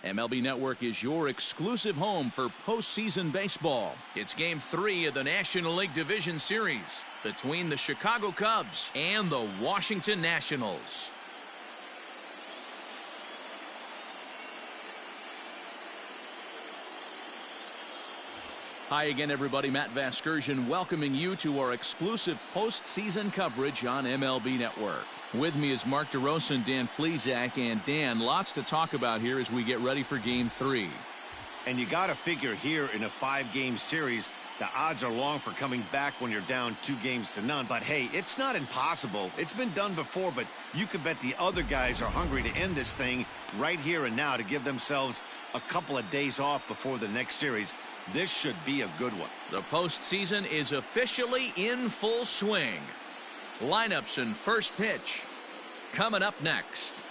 MLB Network is your exclusive home for postseason baseball. It's Game 3 of the National League Division Series between the Chicago Cubs and the Washington Nationals. Hi again, everybody. Matt Vasgersian welcoming you to our exclusive postseason coverage on MLB Network. With me is Mark DeRosa and Dan Plesac. And Dan, lots to talk about here as we get ready for Game 3. And you got to figure here in a 5-game series, the odds are long for coming back when you're down 2-0. But hey, it's not impossible. It's been done before, but you can bet the other guys are hungry to end this thing right here and now to give themselves a couple of days off before the next series. This should be a good one. The postseason is officially in full swing. Lineups and first pitch coming up next.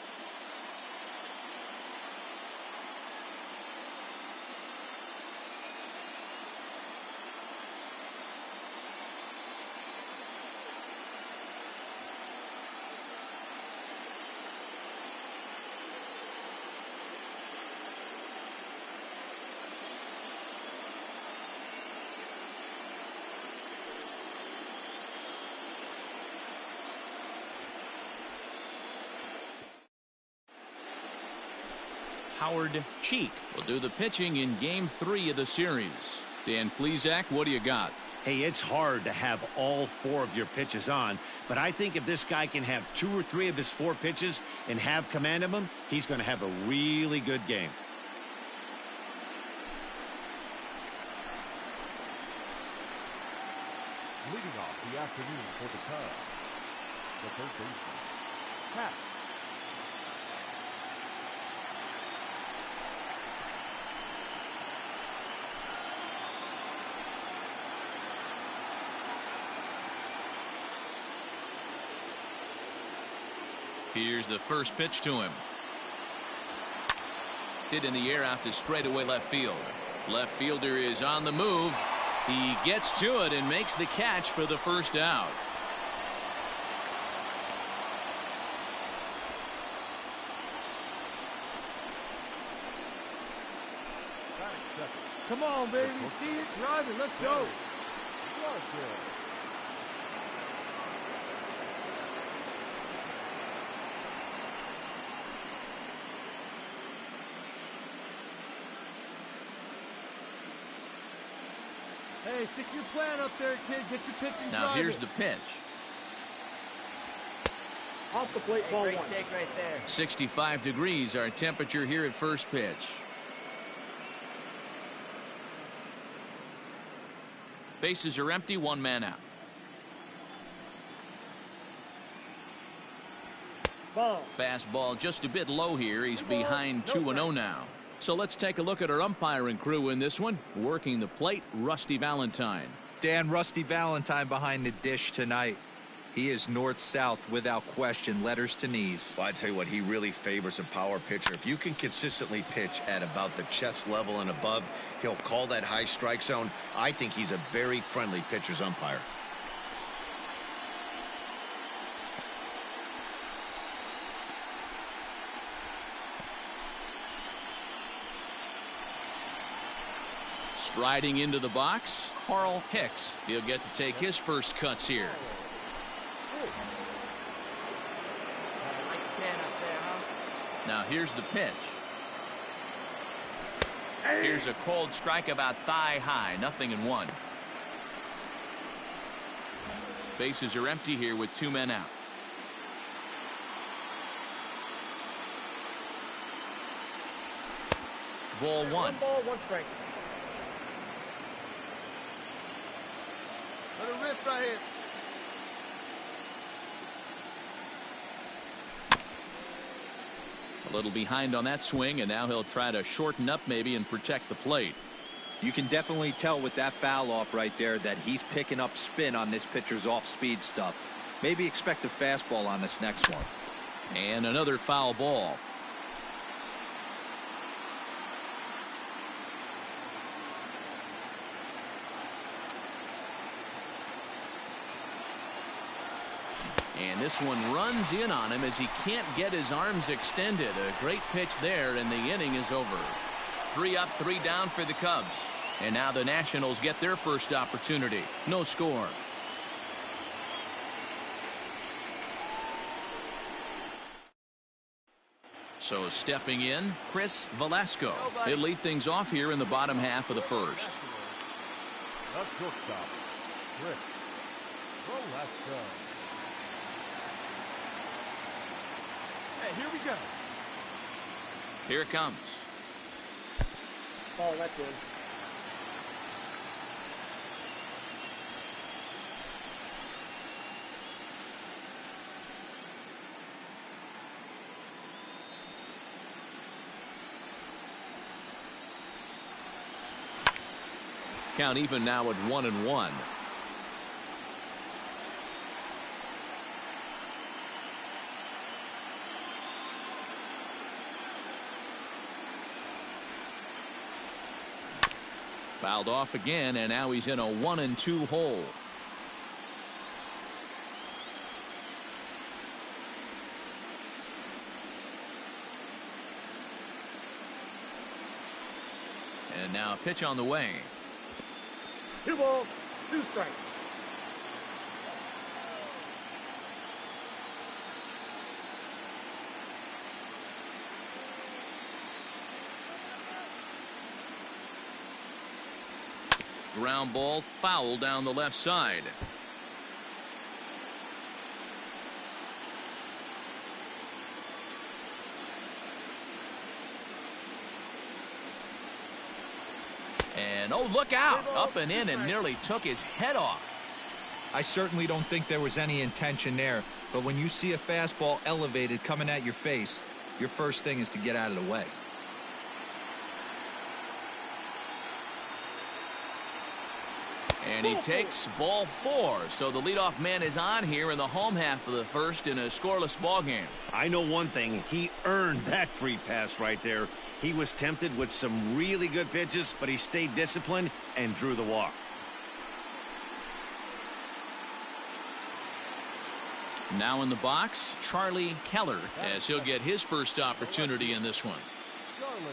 Howard Cheek will do the pitching in Game 3 of the series. Dan Plesac, what do you got? Hey, it's hard to have all 4 of your pitches on, but I think if this guy can have 2 or 3 of his 4 pitches and have command of them, he's going to have a really good game. Leading off the afternoon for the Cubs, the first baseman, Pat. Here's the first pitch to him. Hit in the air out to straightaway left field. Left fielder is on the move. He gets to it and makes the catch for the first out. Come on, baby. See it driving. Let's go. Hey, stick to your plan up there, kid. Get your pitch and drive. Now here's the pitch. Off the plate, ball Great one. take right there. 65 degrees our temperature here at first pitch. Bases are empty, 1 man out. Ball. Fastball just a bit low here. He's behind 2-0 now. So let's take a look at our umpiring crew in this one. Working the plate, Rusty Valentine. Dan, Rusty Valentine behind the dish tonight. He is north-south without question, letters to knees. Well, I tell you what, he really favors a power pitcher. If you can consistently pitch at about the chest level and above, he'll call that high strike zone. I think he's a very friendly pitcher's umpire. Striding into the box, Carl Hicks. He'll get to take his first cuts here. I like the can up there, huh? Now here's the pitch. Here's a cold strike about thigh high, 0-1. Bases are empty here with 2 men out. Ball 1. 1 ball, 1 strike. Let it rip right here. A little behind on that swing, and now he'll try to shorten up maybe and protect the plate. You can definitely tell with that foul off right there that he's picking up spin on this pitcher's off-speed stuff. Maybe expect a fastball on this next one. And another foul ball. And this one runs in on him as he can't get his arms extended. A great pitch there, and the inning is over. 3 up, 3 down for the Cubs. And now the Nationals get their first opportunity. No score. So stepping in, Chris Velasco. He'll lead things off here in the bottom half of the first. The shortstop, Chris Velasco. Hey, here we go. Here it comes. Oh, that's good. Count even now at 1-1. Fouled off again, and now he's in a 1-2 hole. And now a pitch on the way. 2 balls, 2 strikes. Ground ball foul down the left side. And oh, look out! Up and in and nearly took his head off. I certainly don't think there was any intention there, but when you see a fastball elevated coming at your face, your first thing is to get out of the way. And he takes ball 4. So the leadoff man is on here in the home half of the first in a scoreless ball game. I know one thing. He earned that free pass right there. He was tempted with some really good pitches, but he stayed disciplined and drew the walk. Now in the box, Charlie Keller, as he'll get his first opportunity in this one. Charlie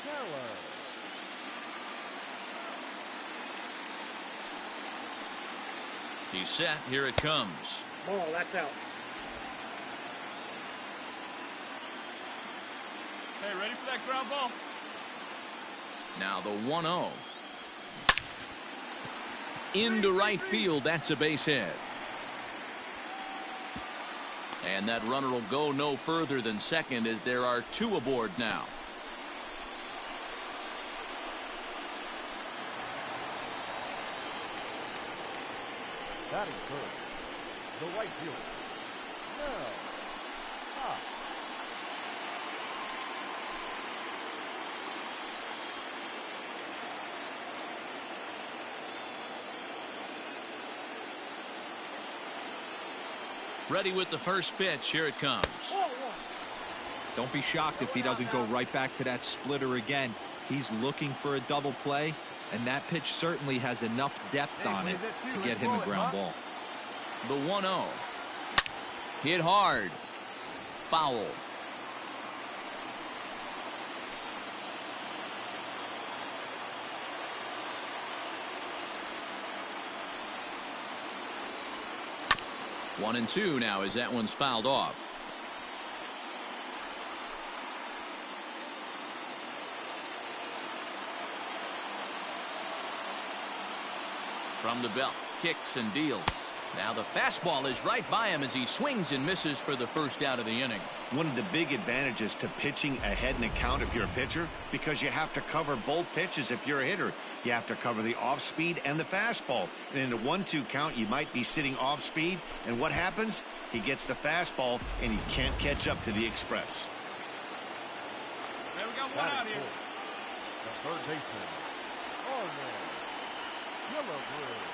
Keller. He's set. Here it comes. Ball, that's out. Hey, ready for that ground ball? Now the 1-0. Into right field. That's a base hit. And that runner will go no further than second as there are 2 aboard now. Batting first, the right fielder, Mel Pop. Ready with the first pitch. Here it comes. Don't be shocked if he doesn't go right back to that splitter again. He's looking for a double play, and that pitch certainly has enough depth on it to get him a ground ball. The 1-0. Hit hard. Foul. One and 2 now as that one's fouled off. From the belt, kicks and deals. Now the fastball is right by him as he swings and misses for the first out of the inning. One of the big advantages to pitching ahead in the count if you're a pitcher, because you have to cover both pitches if you're a hitter. You have to cover the off speed and the fastball. And in a 1-2 count, you might be sitting off speed. And what happens? He gets the fastball and he can't catch up to the express. Hey, we got one out here. The third baseman, Arnold Killebrew.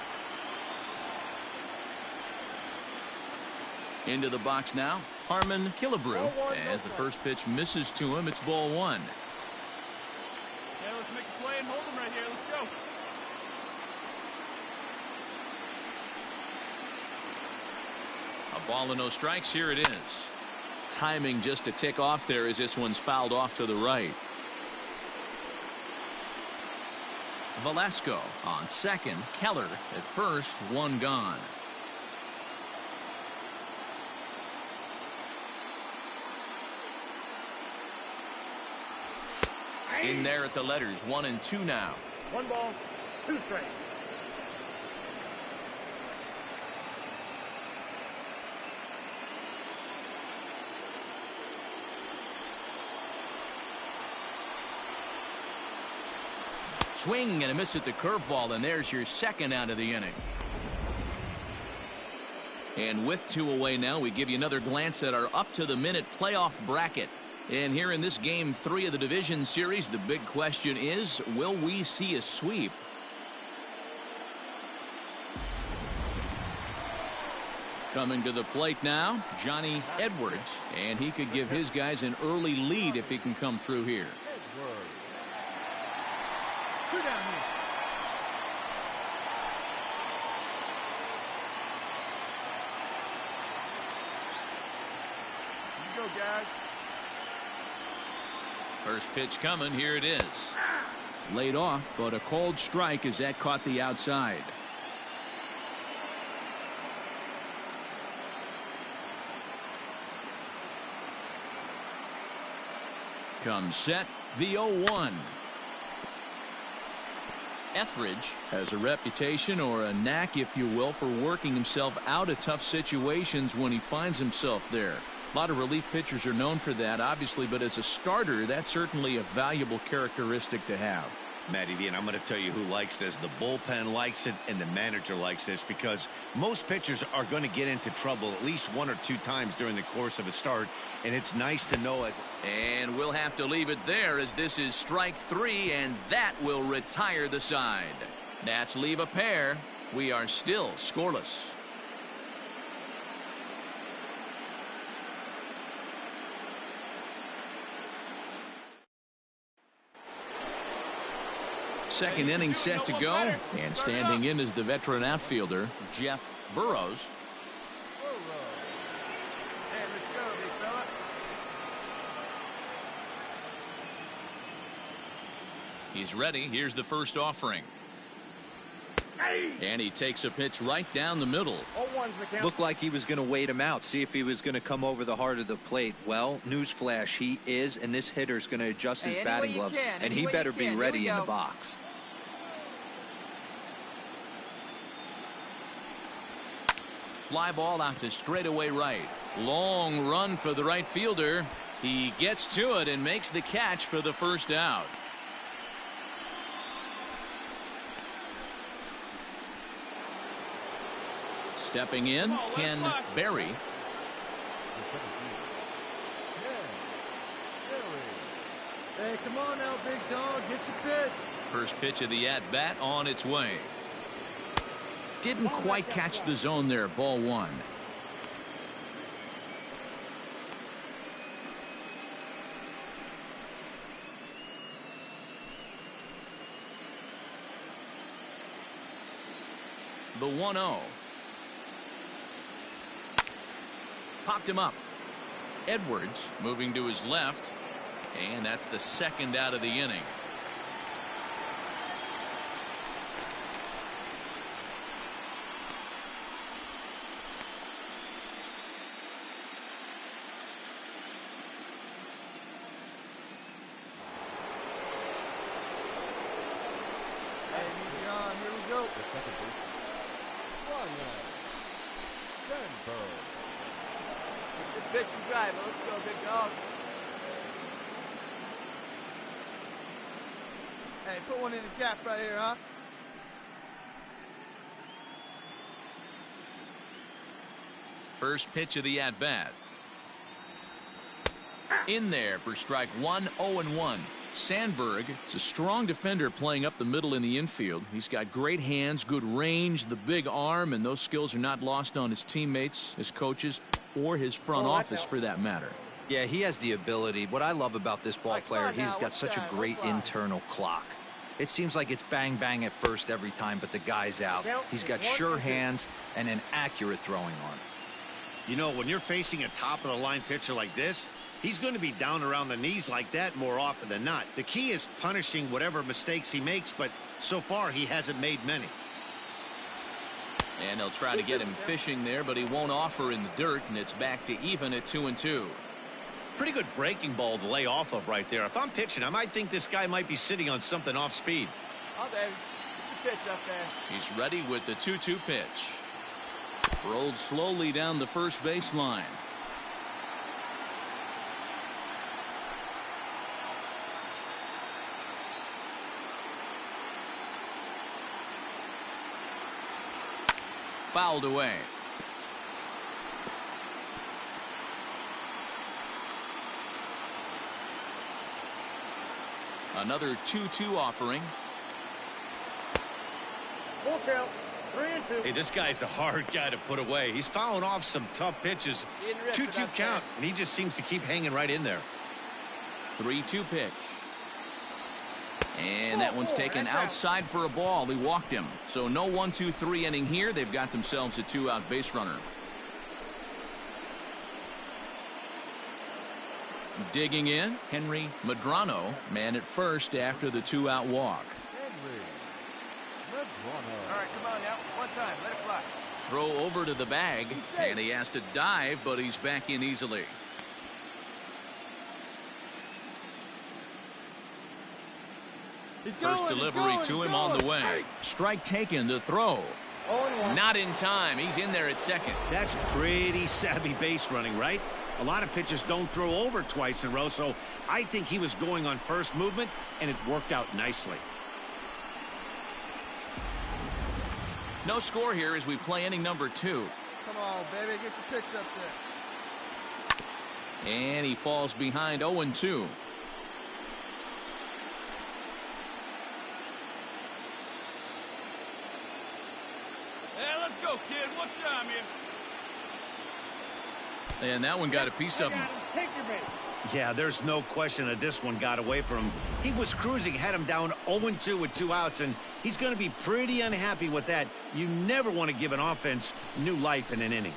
Into the box now, Harmon Killebrew. As the first pitch misses to him, it's ball 1. Okay, let's make a play and hold him right here. Let's go. A ball and no strikes. Here it is. Timing just a tick off there as this one's fouled off to the right. Velasco on second. Keller at first. One gone. In there at the letters. 1 and 2 now. 1 ball, 2 strikes. Swing and a miss at the curveball, and there's your second out of the inning. And with 2 away now, we give you another glance at our up-to-the-minute playoff bracket. And here in this Game 3 of the division series, the big question is, will we see a sweep? Coming to the plate now, Johnny Edwards. And he could give his guys an early lead if he can come through here. Two down here. You go, guys. First pitch coming. Here it is. Laid off, but a cold strike as that caught the outside. Comes set. The 0-1. Etheridge has a reputation, or a knack if you will, for working himself out of tough situations when he finds himself there. A lot of relief pitchers are known for that, obviously, but as a starter, that's certainly a valuable characteristic to have. Matty V, and I'm going to tell you who likes this. The bullpen likes it, and the manager likes this, because most pitchers are going to get into trouble at least 1 or 2 times during the course of a start, and it's nice to know. And we'll have to leave it there, as this is strike 3, and that will retire the side. Nats leave a pair. We are still scoreless. Second inning set to go, and standing in is the veteran outfielder, Jeff Burrows. Hey, let's go, big fella. He's ready. Here's the first offering. And he takes a pitch right down the middle. 0-1's the count. Looked like he was going to wait him out, see if he was going to come over the heart of the plate. Well, newsflash, he is, and this hitter's going to adjust his batting gloves, and he better be ready in the box. Fly ball out to straightaway right. Long run for the right fielder. He gets to it and makes the catch for the first out. Stepping in, Ken Berry. Hey, come on now, big dog. Get your pitch. First pitch of the at-bat on its way. Didn't quite catch the zone there. Ball 1. The 1-0. Popped him up. Edwards moving to his left, and that's the second out of the inning. Hey, John, here we go. The second base. One man. Denver. Get your pitch and drive. Let's go, big dog. Hey, put one in the gap right here, huh? First pitch of the at-bat. In there for strike 1. 0-1. Sandberg is a strong defender playing up the middle in the infield. He's got great hands, good range, the big arm, and those skills are not lost on his teammates, his coaches, or his front office for that matter. Yeah, he has the ability. What I love about this ball player, he's got such a great internal clock. It seems like it's bang bang at first every time, but the guy's out. He's got sure hands and an accurate throwing arm. You know, when you're facing a top-of-the-line pitcher like this, he's going to be down around the knees like that more often than not. The key is punishing whatever mistakes he makes, but so far he hasn't made many. And they'll try to get him fishing there, but he won't offer in the dirt, and it's back to even at 2-2. Pretty good breaking ball to lay off of right there. If I'm pitching, I might think this guy might be sitting on something off speed. Oh, baby. Get your pitch up there. He's ready with the 2-2 pitch. Rolled slowly down the first baseline. Fouled away. Another 2-2 offering. Full count. 3-2. Hey, this guy's a hard guy to put away. He's fouling off some tough pitches. 2-2 count, and he just seems to keep hanging right in there. 3-2 pitch. And that one's taken outside for a ball. He walked him. So no 1-2-3 inning here. They've got themselves a 2-out base runner. Digging in, Henry Medrano, man at first after the 2-out walk. All right, come on now. One time. Let it fly. Throw over to the bag, and he has to dive, but he's back in easily. First delivery to him on the way. Strike taken, the throw. Not in time. He's in there at second. That's pretty savvy base running, right? A lot of pitchers don't throw over twice in a row, so I think he was going on first movement, and it worked out nicely. No score here as we play inning number 2. Come on, baby. Get your pitch up there. And he falls behind 0-2. Hey, let's go, kid. What time here? And that one got a piece of him. Take your base. Yeah, there's no question that this one got away from him. He was cruising, had him down 0-2 with 2 outs, and he's going to be pretty unhappy with that. You never want to give an offense new life in an inning.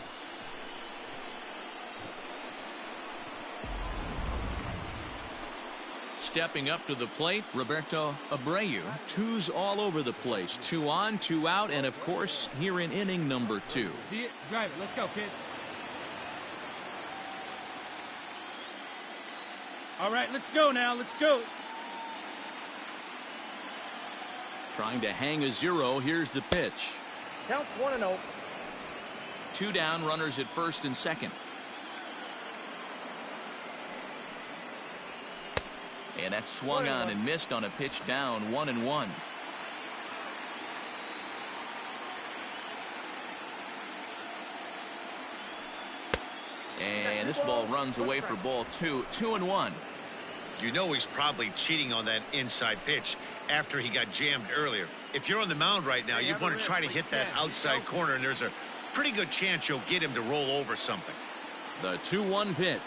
Stepping up to the plate, Roberto Abreu. 2s all over the place. 2 on, 2 out, and of course, here in inning number 2. See it? Drive it. Let's go, kid. All right, let's go now. Let's go. Trying to hang a 0. Here's the pitch. Count 1-0. 2 down, runners at first and second. And that swung on and missed on a pitch down. 1-1. And this ball runs away for ball 2. 2-1. You know he's probably cheating on that inside pitch after he got jammed earlier. If you're on the mound right now, you want to try to hit that outside corner, and there's a pretty good chance you'll get him to roll over something. The 2-1 pitch.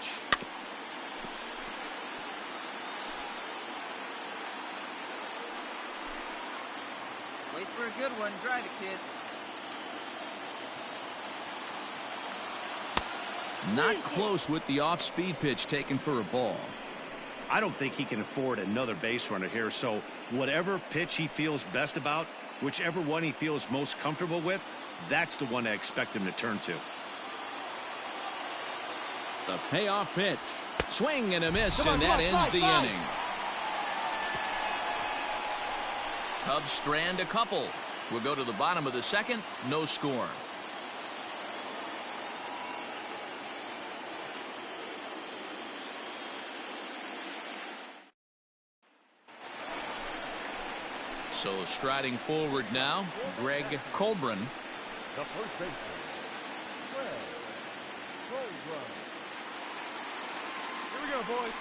Wait for a good one. Drive it, kid. Not close with the off-speed pitch taken for a ball. I don't think he can afford another base runner here, so whatever pitch he feels best about, whichever one he feels most comfortable with, that's the one I expect him to turn to. The payoff pitch. Swing and a miss, and that ends the inning. Cubs strand a couple. We'll go to the bottom of the second. No score. So striding forward now, Greg Colbran. The first baseman, Greg Colbran. Here we go, boys.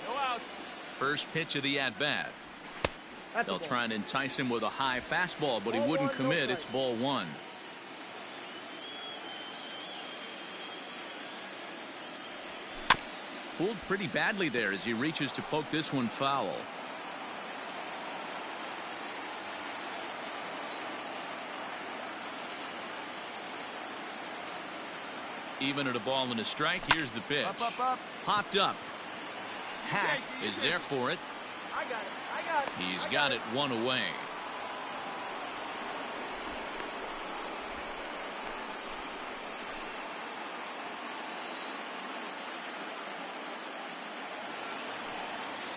No outs. First pitch of the at-bat. That's a They'll ball. try and entice him with a high fastball, but he Ball wouldn't 1, no commit. strike. It's ball 1. fooled pretty badly there as he reaches to poke this one foul. Even at a ball and a strike, here's the pitch. Up. Popped up. Hack is there for it. I got it. He's got it one away.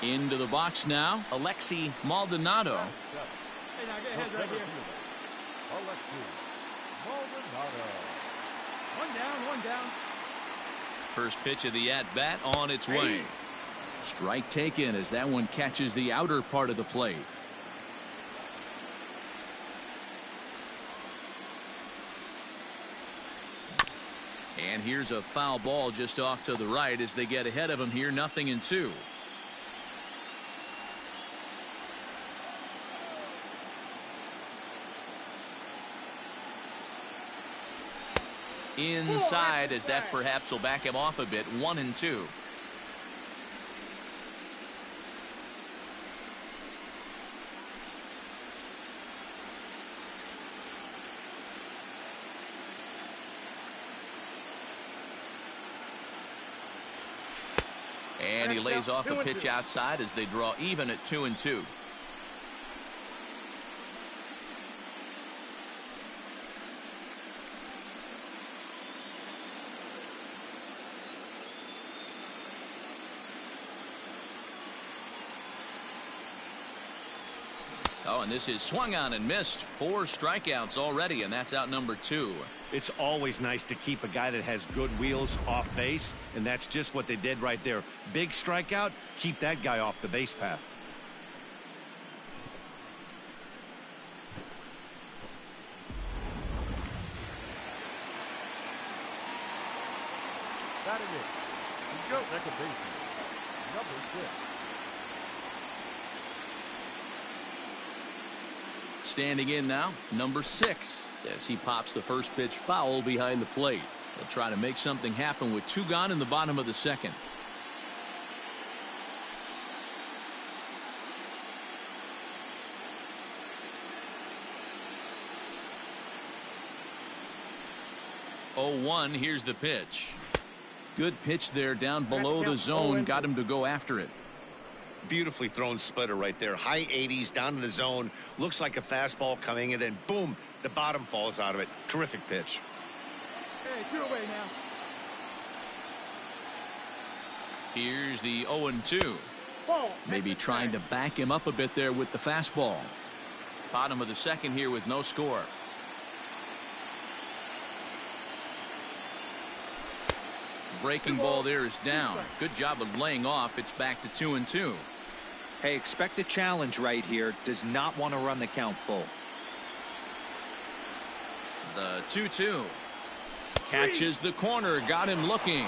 Into the box now, Alexi Maldonado. Hey, now get ahead right here. Alexi Maldonado. One down. First pitch of the at-bat on its way. Strike taken as that one catches the outer part of the plate. And here's a foul ball just off to the right as they get ahead of him here, 0-2. Inside as that perhaps will back him off a bit, 1-2. And he lays off a pitch outside as they draw even at 2-2. Oh, and this is swung on and missed. 4 strikeouts already, and that's out number 2. It's always nice to keep a guy that has good wheels off base, and that's just what they did right there. Big strikeout, keep that guy off the base path. Batting it. Go. Second baseman, number 6. Standing in now, number 6, as he pops the first pitch foul behind the plate. They'll try to make something happen with 2 gone in the bottom of the second. Oh, 1, here's the pitch. Good pitch there down below the zone, got him to go after it. Beautifully thrown splitter right there. High 80s down in the zone. Looks like a fastball coming, and then boom, the bottom falls out of it. Terrific pitch. Hey, 2 away now. Here's the 0-2. Maybe trying to back him up a bit there with the fastball. Bottom of the second here with no score. Breaking ball there is down. Good job of laying off. It's back to 2-2. Hey, expect a challenge right here. Does not want to run the count full. The 2-2. Catches the corner. Got him looking.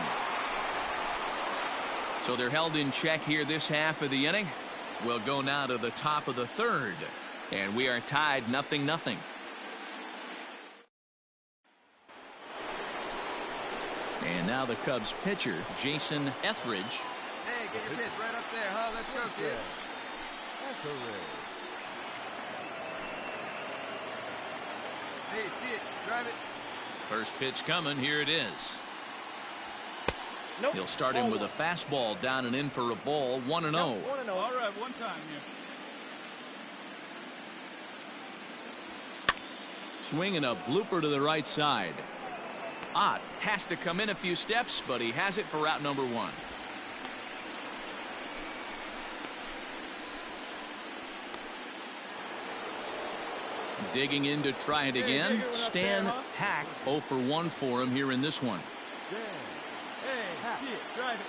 So they're held in check here this half of the inning. We'll go now to the top of the third. And we are tied 0-0. And now the Cubs pitcher, Jason Etheridge. Hey, get your pitch right up there, huh? Let's go, kid. Hey, see it. Drive it. First pitch coming. Here it is. Nope. He'll start him with a fastball down and in for a ball. 1-0. 1-0. All right, one time here. Swinging a blooper to the right side. Ott has to come in a few steps, but he has it for out number 1. Digging in to try it again. Stan Hack 0 for 1 for him here in this one. Hey, see it. Drive it.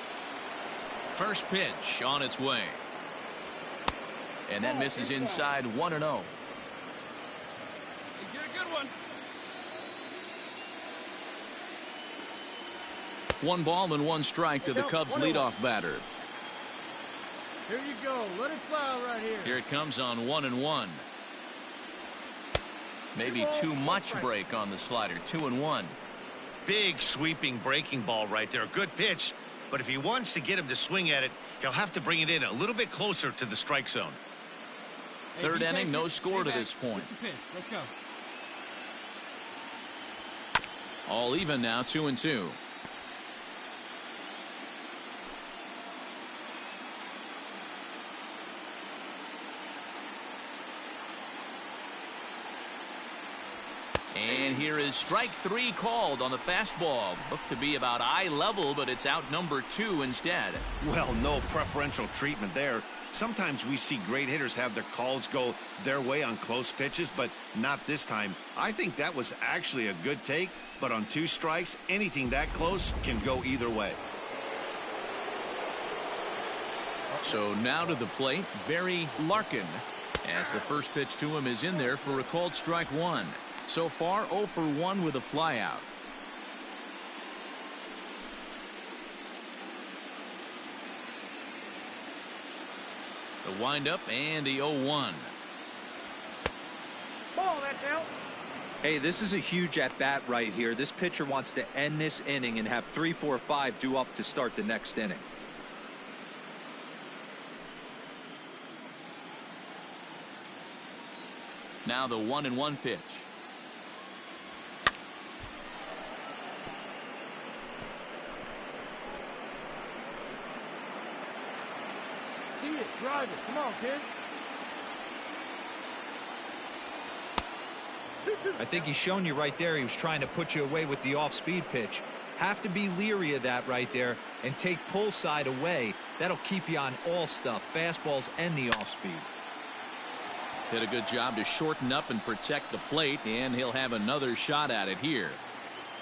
First pitch on its way. And that misses inside 1-0. Hey, get a good one. 1 ball and 1 strike to the Cubs leadoff batter. Here you go. Let it fly right here. Here it comes on 1-1. Maybe too much break on the slider. 2-1. Big sweeping breaking ball right there. Good pitch. But if he wants to get him to swing at it, he'll have to bring it in a little bit closer to the strike zone. Third inning, no score to this point. Let's go. All even now, 2-2. And here is strike 3 called on the fastball. Looked to be about eye level, but it's out number 2 instead. Well, no preferential treatment there. Sometimes we see great hitters have their calls go their way on close pitches, but not this time. I think that was actually a good take, but on 2 strikes, anything that close can go either way. So now to the plate, Barry Larkin, as the first pitch to him is in there for a called strike 1. So far, 0 for 1 with a flyout. The windup and the 0-1. Ball, that's out. Hey, this is a huge at-bat right here. This pitcher wants to end this inning and have 3, 4, 5 due up to start the next inning. Now the 1-1 pitch. See it, drive it. Come on, kid. I think he's shown you right there. He was trying to put you away with the off-speed pitch. Have to be leery of that right there and take pull side away. That'll keep you on all stuff, fastballs and the off-speed. Did a good job to shorten up and protect the plate, and he'll have another shot at it here.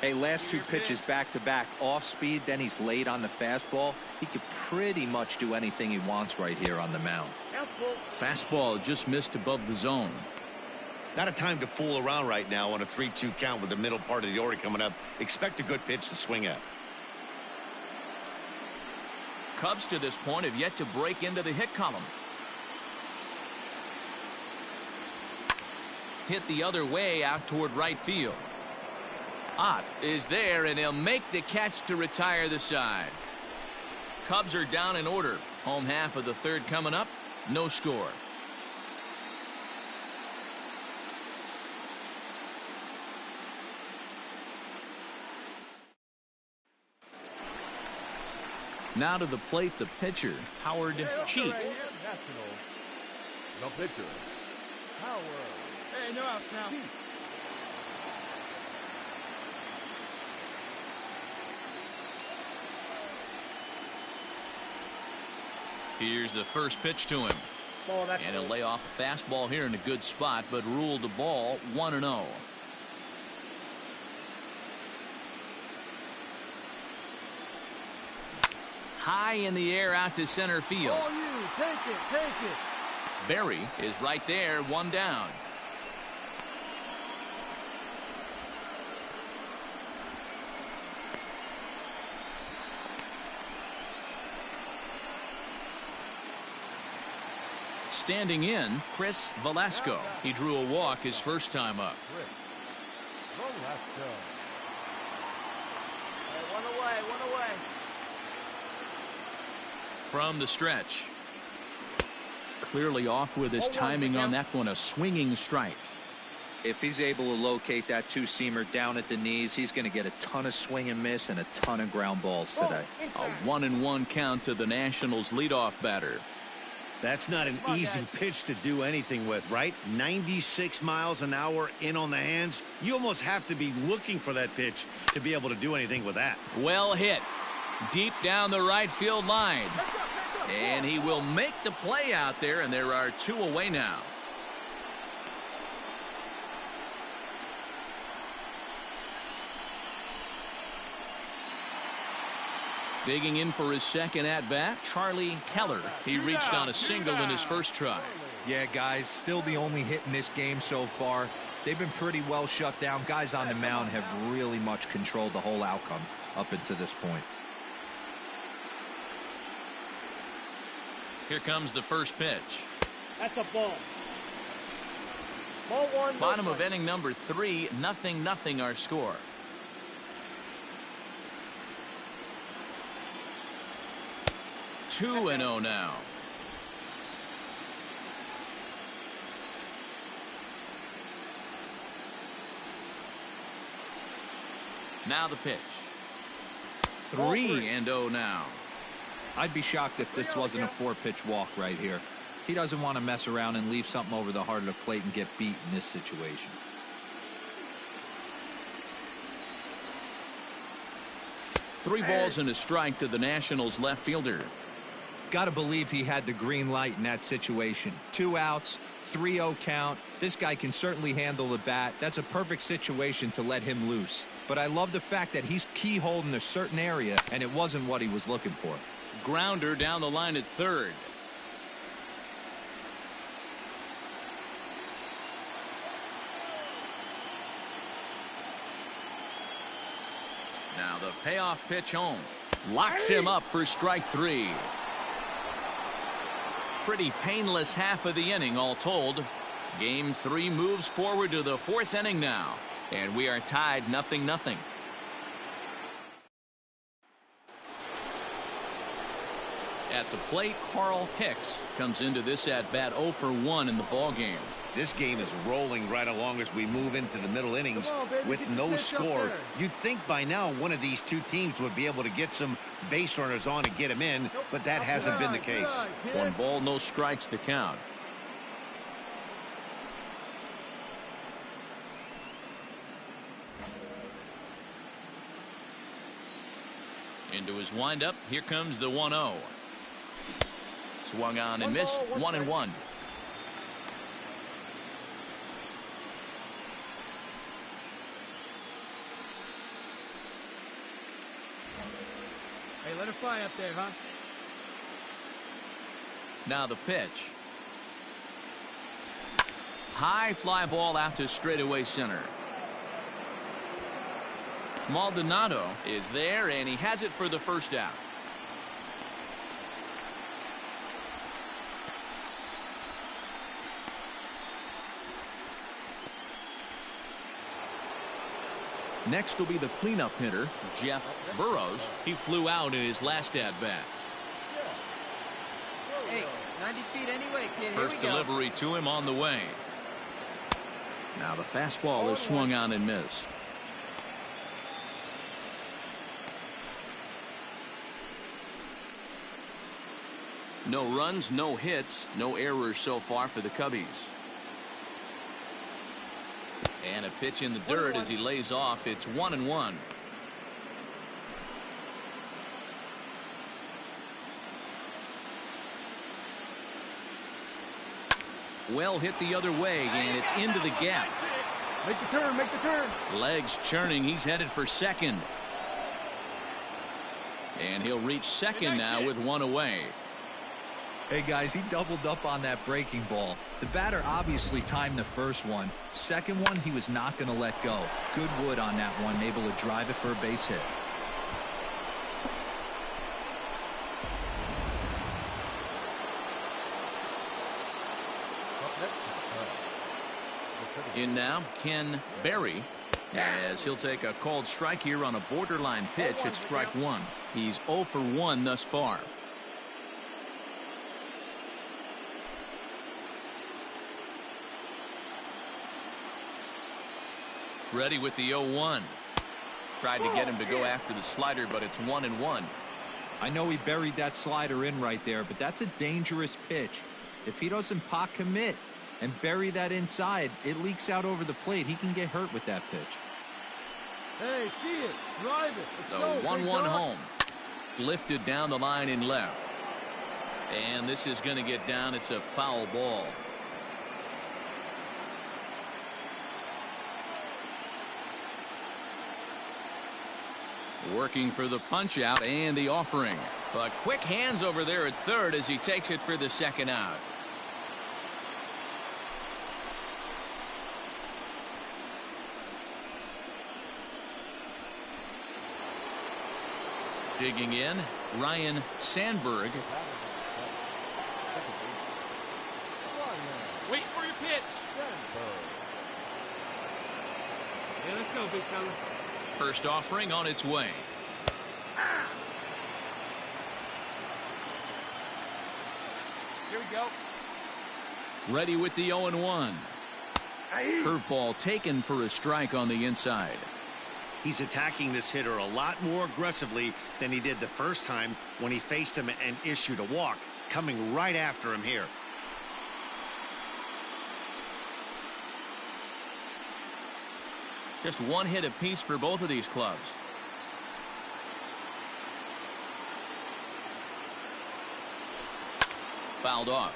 Hey, last 2 pitches back-to-back off-speed, then he's late on the fastball. He could pretty much do anything he wants right here on the mound. Fastball just missed above the zone. Not a time to fool around right now on a 3-2 count with the middle part of the order coming up. Expect a good pitch to swing at. Cubs to this point have yet to break into the hit column. Hit the other way out toward right field. Ott is there, and he'll make the catch to retire the side. Cubs are down in order. Home half of the 3rd coming up. No score. Now to the plate, the pitcher, Howard Cheek. Nationals. The pitcher, Howard. Hey, no outs now. Here's the first pitch to him. Ball, that's And he'll lay off a fastball here in a good spot, but ruled the ball 1-0. High in the air out to center field. All you, take it, take it. Barry is right there, 1 down. Standing in, Chris Velasco. He drew a walk his first time up. Velasco. Hey, one away. From the stretch. Clearly off with his timing on that one, a swinging strike. If he's able to locate that 2-seamer down at the knees, he's going to get a ton of swing and miss and a ton of ground balls today. A 1-1 count to the Nationals leadoff batter. That's not an easy pitch to do anything with, right? 96 miles an hour in on the hands. You almost have to be looking for that pitch to be able to do anything with that. Well hit. Deep down the right field line. And he will make the play out there, and there are 2 away now. Digging in for his second at-bat, Charlie Keller. He reached on a single in his first try. Yeah, guys, still the only hit in this game so far. They've been pretty well shut down. Guys on the mound have really much controlled the whole outcome up until this point. Here comes the first pitch. That's a ball. Ball 1. Bottom of inning number 3, 0-0 our score. 2-0 now. Now the pitch. 3-0 now. I'd be shocked if this wasn't a 4-pitch walk right here. He doesn't want to mess around and leave something over the heart of the plate and get beat in this situation. Three balls and a strike to the Nationals left fielder. Got to believe he had the green light in that situation. 2 outs, 3-0 count. This guy can certainly handle the bat. That's a perfect situation to let him loose. But I love the fact that he's keyholed in a certain area, and it wasn't what he was looking for. Grounder down the line at third. Now the payoff pitch home. Locks him up for strike 3. Pretty painless half of the inning all told. Game 3 moves forward to the 4th inning now. And we are tied 0-0. At the plate, Carl Hicks comes into this at-bat 0 for 1 in the ballgame. This game is rolling right along as we move into the middle innings with no score. You'd think by now one of these two teams would be able to get some base runners on and get them in, but that hasn't been the case. 1 ball, no strikes to count. Into his windup, here comes the 1-0. Swung on and missed. 1-1. Hey, let it fly up there, huh? Now the pitch. High fly ball out to straightaway center. Maldonado is there, and he has it for the first out. Next will be the cleanup hitter, Jeff Burrows. He flew out in his last at-bat. Hey, 90 feet anyway, kid. First delivery to him on the way. Now the fastball is swung on and missed. No runs, no hits, no errors so far for the Cubbies. And a pitch in the dirt as he lays off. It's 1-1. Well hit the other way, and it's into the gap. Make the turn, make the turn. Legs churning. He's headed for second. And he'll reach second now with 1 away. Hey guys, he doubled up on that breaking ball. The batter obviously timed the first one. Second one, he was not going to let go. Good wood on that one, able to drive it for a base hit. In now, Ken Berry, as he'll take a called strike here on a borderline pitch at strike 1. He's 0 for 1 thus far. Ready with the 0-1. Tried to get him to go after the slider, but it's 1-1. I know he buried that slider in right there, but that's a dangerous pitch. If he doesn't pot commit and bury that inside, it leaks out over the plate. He can get hurt with that pitch. Hey, see it. Drive it. Let's So go, 1-1 big dog. home. Lifted down the line in left. And this is going to get down. It's a foul ball. Working for the punch out and the offering. But quick hands over there at third as he takes it for the second out. Digging in, Ryan Sandberg. Wait for your pitch. Yeah, let's go, big fella. First offering on its way. Here we go. Ready with the 0-1. Curveball taken for a strike on the inside. He's attacking this hitter a lot more aggressively than he did the first time when he faced him and issued a walk, coming right after him here. Just one hit apiece for both of these clubs. Fouled off.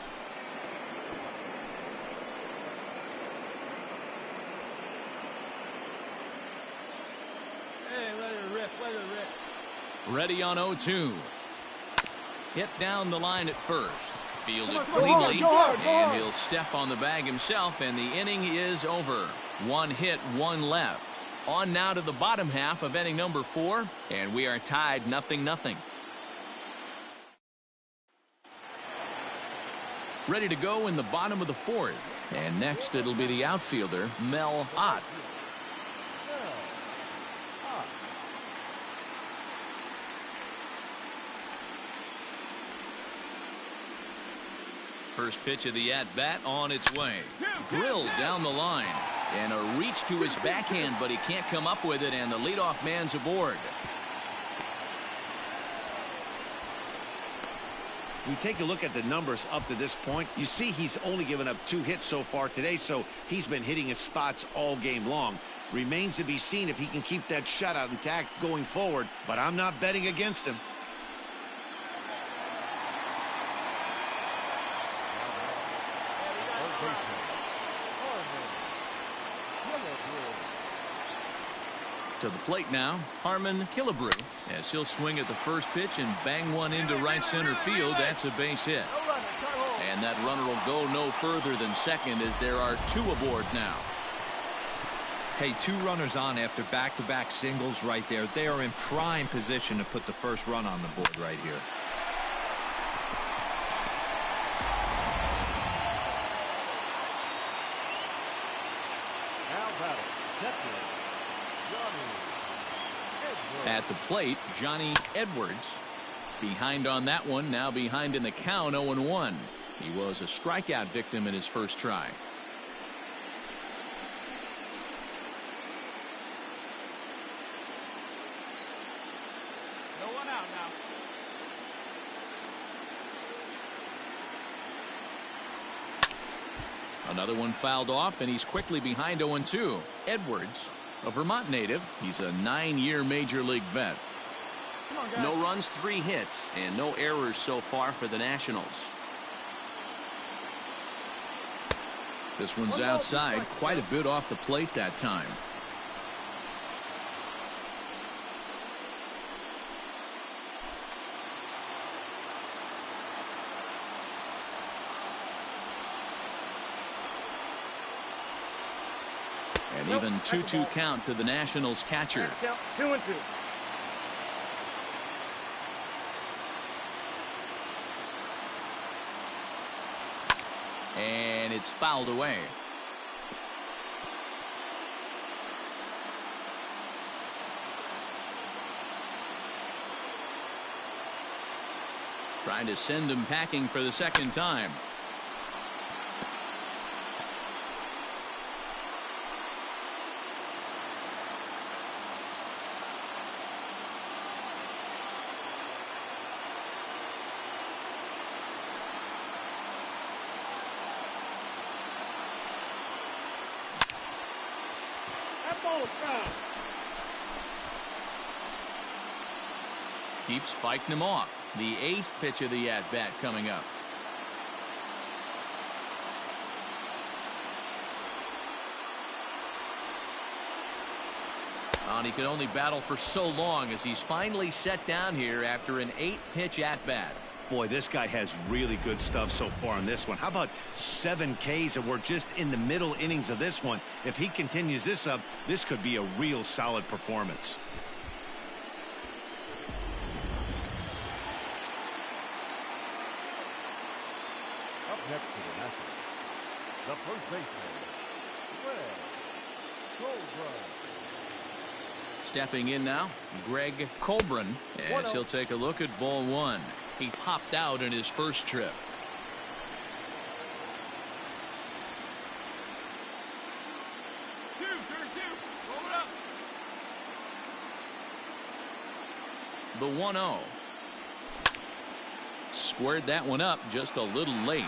Hey, let it rip, let it rip. Ready on 0-2. Hit down the line at first. Fielded Go cleanly, hard, and he'll step on the bag himself, and the inning is over. One hit, one left. On now to the bottom half of inning number 4, and we are tied 0-0. Ready to go in the bottom of the 4th, and next it'll be the outfielder, Mel Ott. First pitch of the at-bat on its way. Drilled down the line. And a reach to his backhand, but he can't come up with it, and the leadoff man's aboard. We take a look at the numbers up to this point. You see he's only given up 2 hits so far today, so he's been hitting his spots all game long. Remains to be seen if he can keep that shutout intact going forward, but I'm not betting against him. To the plate now, Harmon Killebrew, as he'll swing at the first pitch and bang one into right center field. That's a base hit. And that runner will go no further than second, as there are 2 aboard now. Hey, 2 runners on after back-to-back singles right there. They are in prime position to put the first run on the board right here. At the plate, Johnny Edwards. Behind on that one, now behind in the count, 0-1. He was a strikeout victim in his first try. No one out now. Another one fouled off, and he's quickly behind 0-2. Edwards, a Vermont native. He's a 9-year major league vet. No runs, 3 hits, and no errors so far for the Nationals. This one's outside, quite a bit off the plate that time. And even 2-2 count to the Nationals catcher. 2-2. And it's fouled away. Trying to send him packing for the second time. Keeps fighting him off. The 8th pitch of the at-bat coming up. And he could only battle for so long as he's finally set down here after an 8-pitch at-bat. Boy, this guy has really good stuff so far on this one. How about 7 Ks, and we're just in the middle innings of this one. If he continues this up, this could be a real solid performance. Up next to the Nationals, the first baseman, Greg Colbrun. Stepping in now, Greg Colbrun, as he'll take a look at ball 1. He popped out in his first trip. the 1-0. Squared that one up just a little late.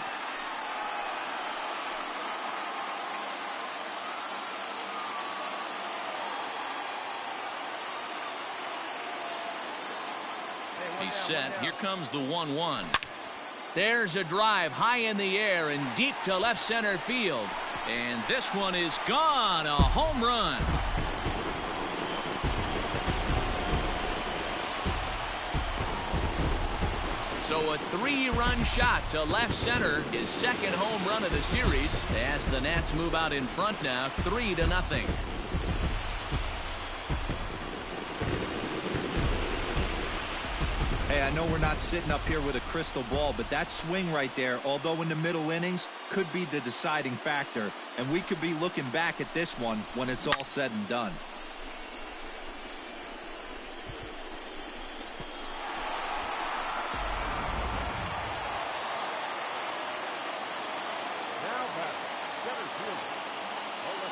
He's set. Here comes the 1-1. There's a drive high in the air and deep to left center field. And this one is gone. A home run. So a 3-run shot to left center, his second home run of the series, as the Nats move out in front now, 3-0. Hey, I know we're not sitting up here with a crystal ball, but that swing right there, although in the middle innings, could be the deciding factor. And we could be looking back at this one when it's all said and done.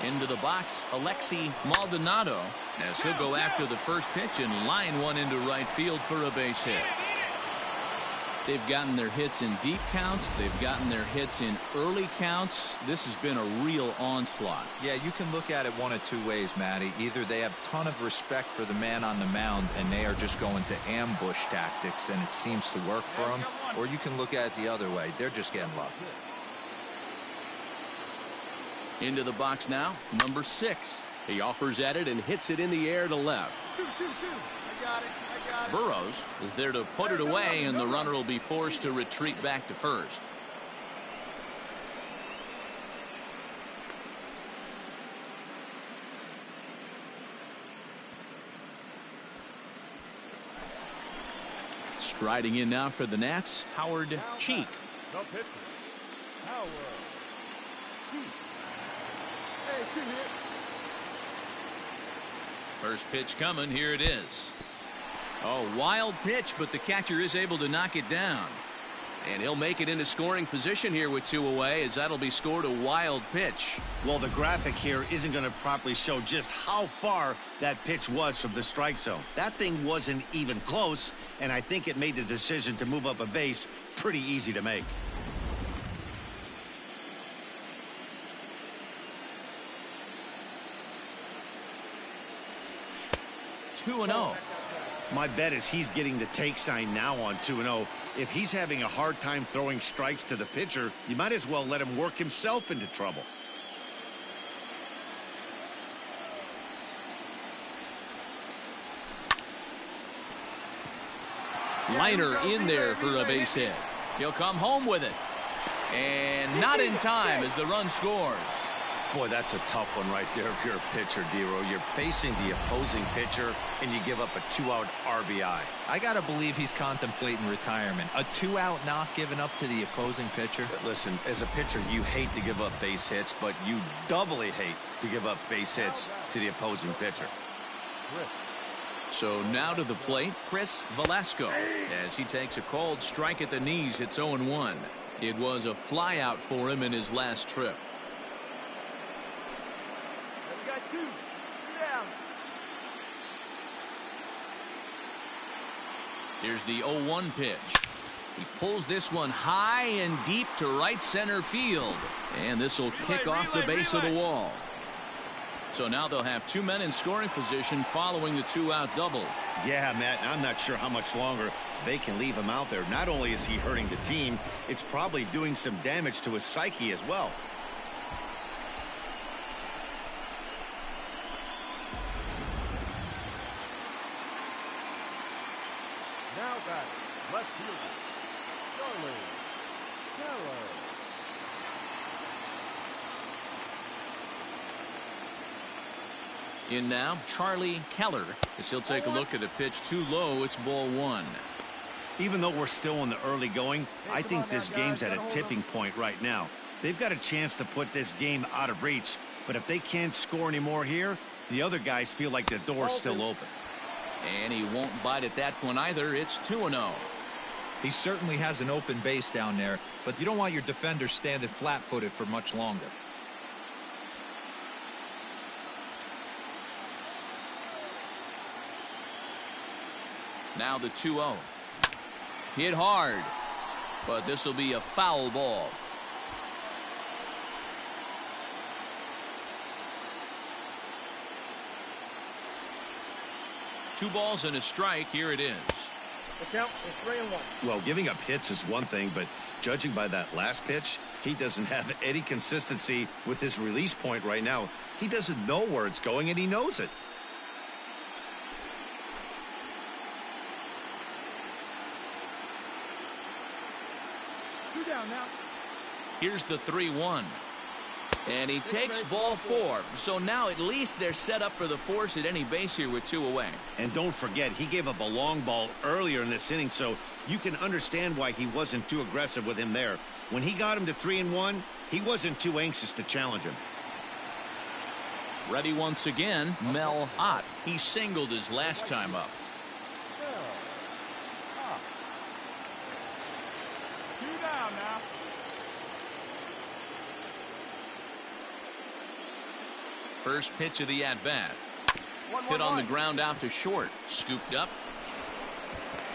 Into the box, Alexi Maldonado, as he'll go after the first pitch and line one into right field for a base hit. They've gotten their hits in deep counts. They've gotten their hits in early counts. This has been a real onslaught. Yeah, you can look at it one of two ways, Matty. Either they have a ton of respect for the man on the mound and they are just going to ambush tactics and it seems to work for them, or you can look at it the other way. They're just getting lucky. Into the box now, number 6. He offers at it and hits it in the air to left. I got it. Burrows is there to put it away, and the runner will be forced to retreat back to first. Striding in now for the Nats, Howard Cheek. No pitcher. Howard Cheek. Hey, two hit. First pitch coming. Here it is. Oh, wild pitch, but the catcher is able to knock it down. And he'll make it into scoring position here with 2 away, as that'll be scored a wild pitch. Well, the graphic here isn't going to properly show just how far that pitch was from the strike zone. That thing wasn't even close, and I think it made the decision to move up a base pretty easy to make. Two and 0. My bet is he's getting the take sign now on 2-0. If he's having a hard time throwing strikes to the pitcher, you might as well let him work himself into trouble. Liner in there for a base hit. He'll come home with it. And not in time as the run scores. Boy, that's a tough one right there if you're a pitcher, Dero. You're facing the opposing pitcher, and you give up a 2-out RBI. I got to believe he's contemplating retirement. A 2-out knock given up to the opposing pitcher. But listen, as a pitcher, you hate to give up base hits, but you doubly hate to give up base hits to the opposing pitcher. So now to the plate, Chris Velasco, as he takes a cold strike at the knees. It's 0-1. It was a flyout for him in his last trip. We got two. Down. Here's the 0-1 pitch. He pulls this one high and deep to right center field. And this will kick off the base of the wall. So now they'll have 2 men in scoring position following the 2-out double. Yeah, Matt, I'm not sure how much longer they can leave him out there. Not only is he hurting the team, it's probably doing some damage to his psyche as well. Now back. Left fielder. Charlie Keller. In now, Charlie Keller, as he'll take a look at a pitch too low. It's ball 1. Even though we're still in the early going, I think this game's at a tipping point right now. They've got a chance to put this game out of reach, but if they can't score any more here, the other guys feel like the door's still open. And he won't bite at that one either. It's 2-0. He certainly has an open base down there, but you don't want your defenders standing flat-footed for much longer. Now the 2-0. Hit hard, but this will be a foul ball. Two balls and a strike. Here it is. The count is 3-1. Well, giving up hits is one thing, but judging by that last pitch, he doesn't have any consistency with his release point right now. He doesn't know where it's going, and he knows it. Two down now. Here's the 3-1. And he takes ball 4. So now at least they're set up for the force at any base here with 2 away. And don't forget, he gave up a long ball earlier in this inning, so you can understand why he wasn't too aggressive with him there. When he got him to 3-1, he wasn't too anxious to challenge him. Ready once again, Mel Ott. He singled his last time up. Two down now. First pitch of the at-bat. Hit on the ground out to short. Scooped up.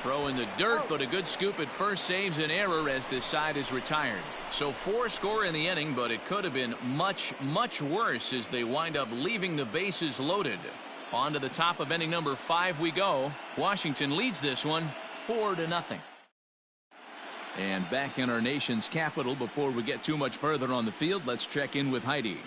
Throw in the dirt, but a good scoop at first saves an error as this side is retired. So 4 score in the inning, but it could have been much, much worse as they wind up leaving the bases loaded. On to the top of inning number 5 we go. Washington leads this one 4-0. And back in our nation's capital, before we get too much further on the field, let's check in with Heidi.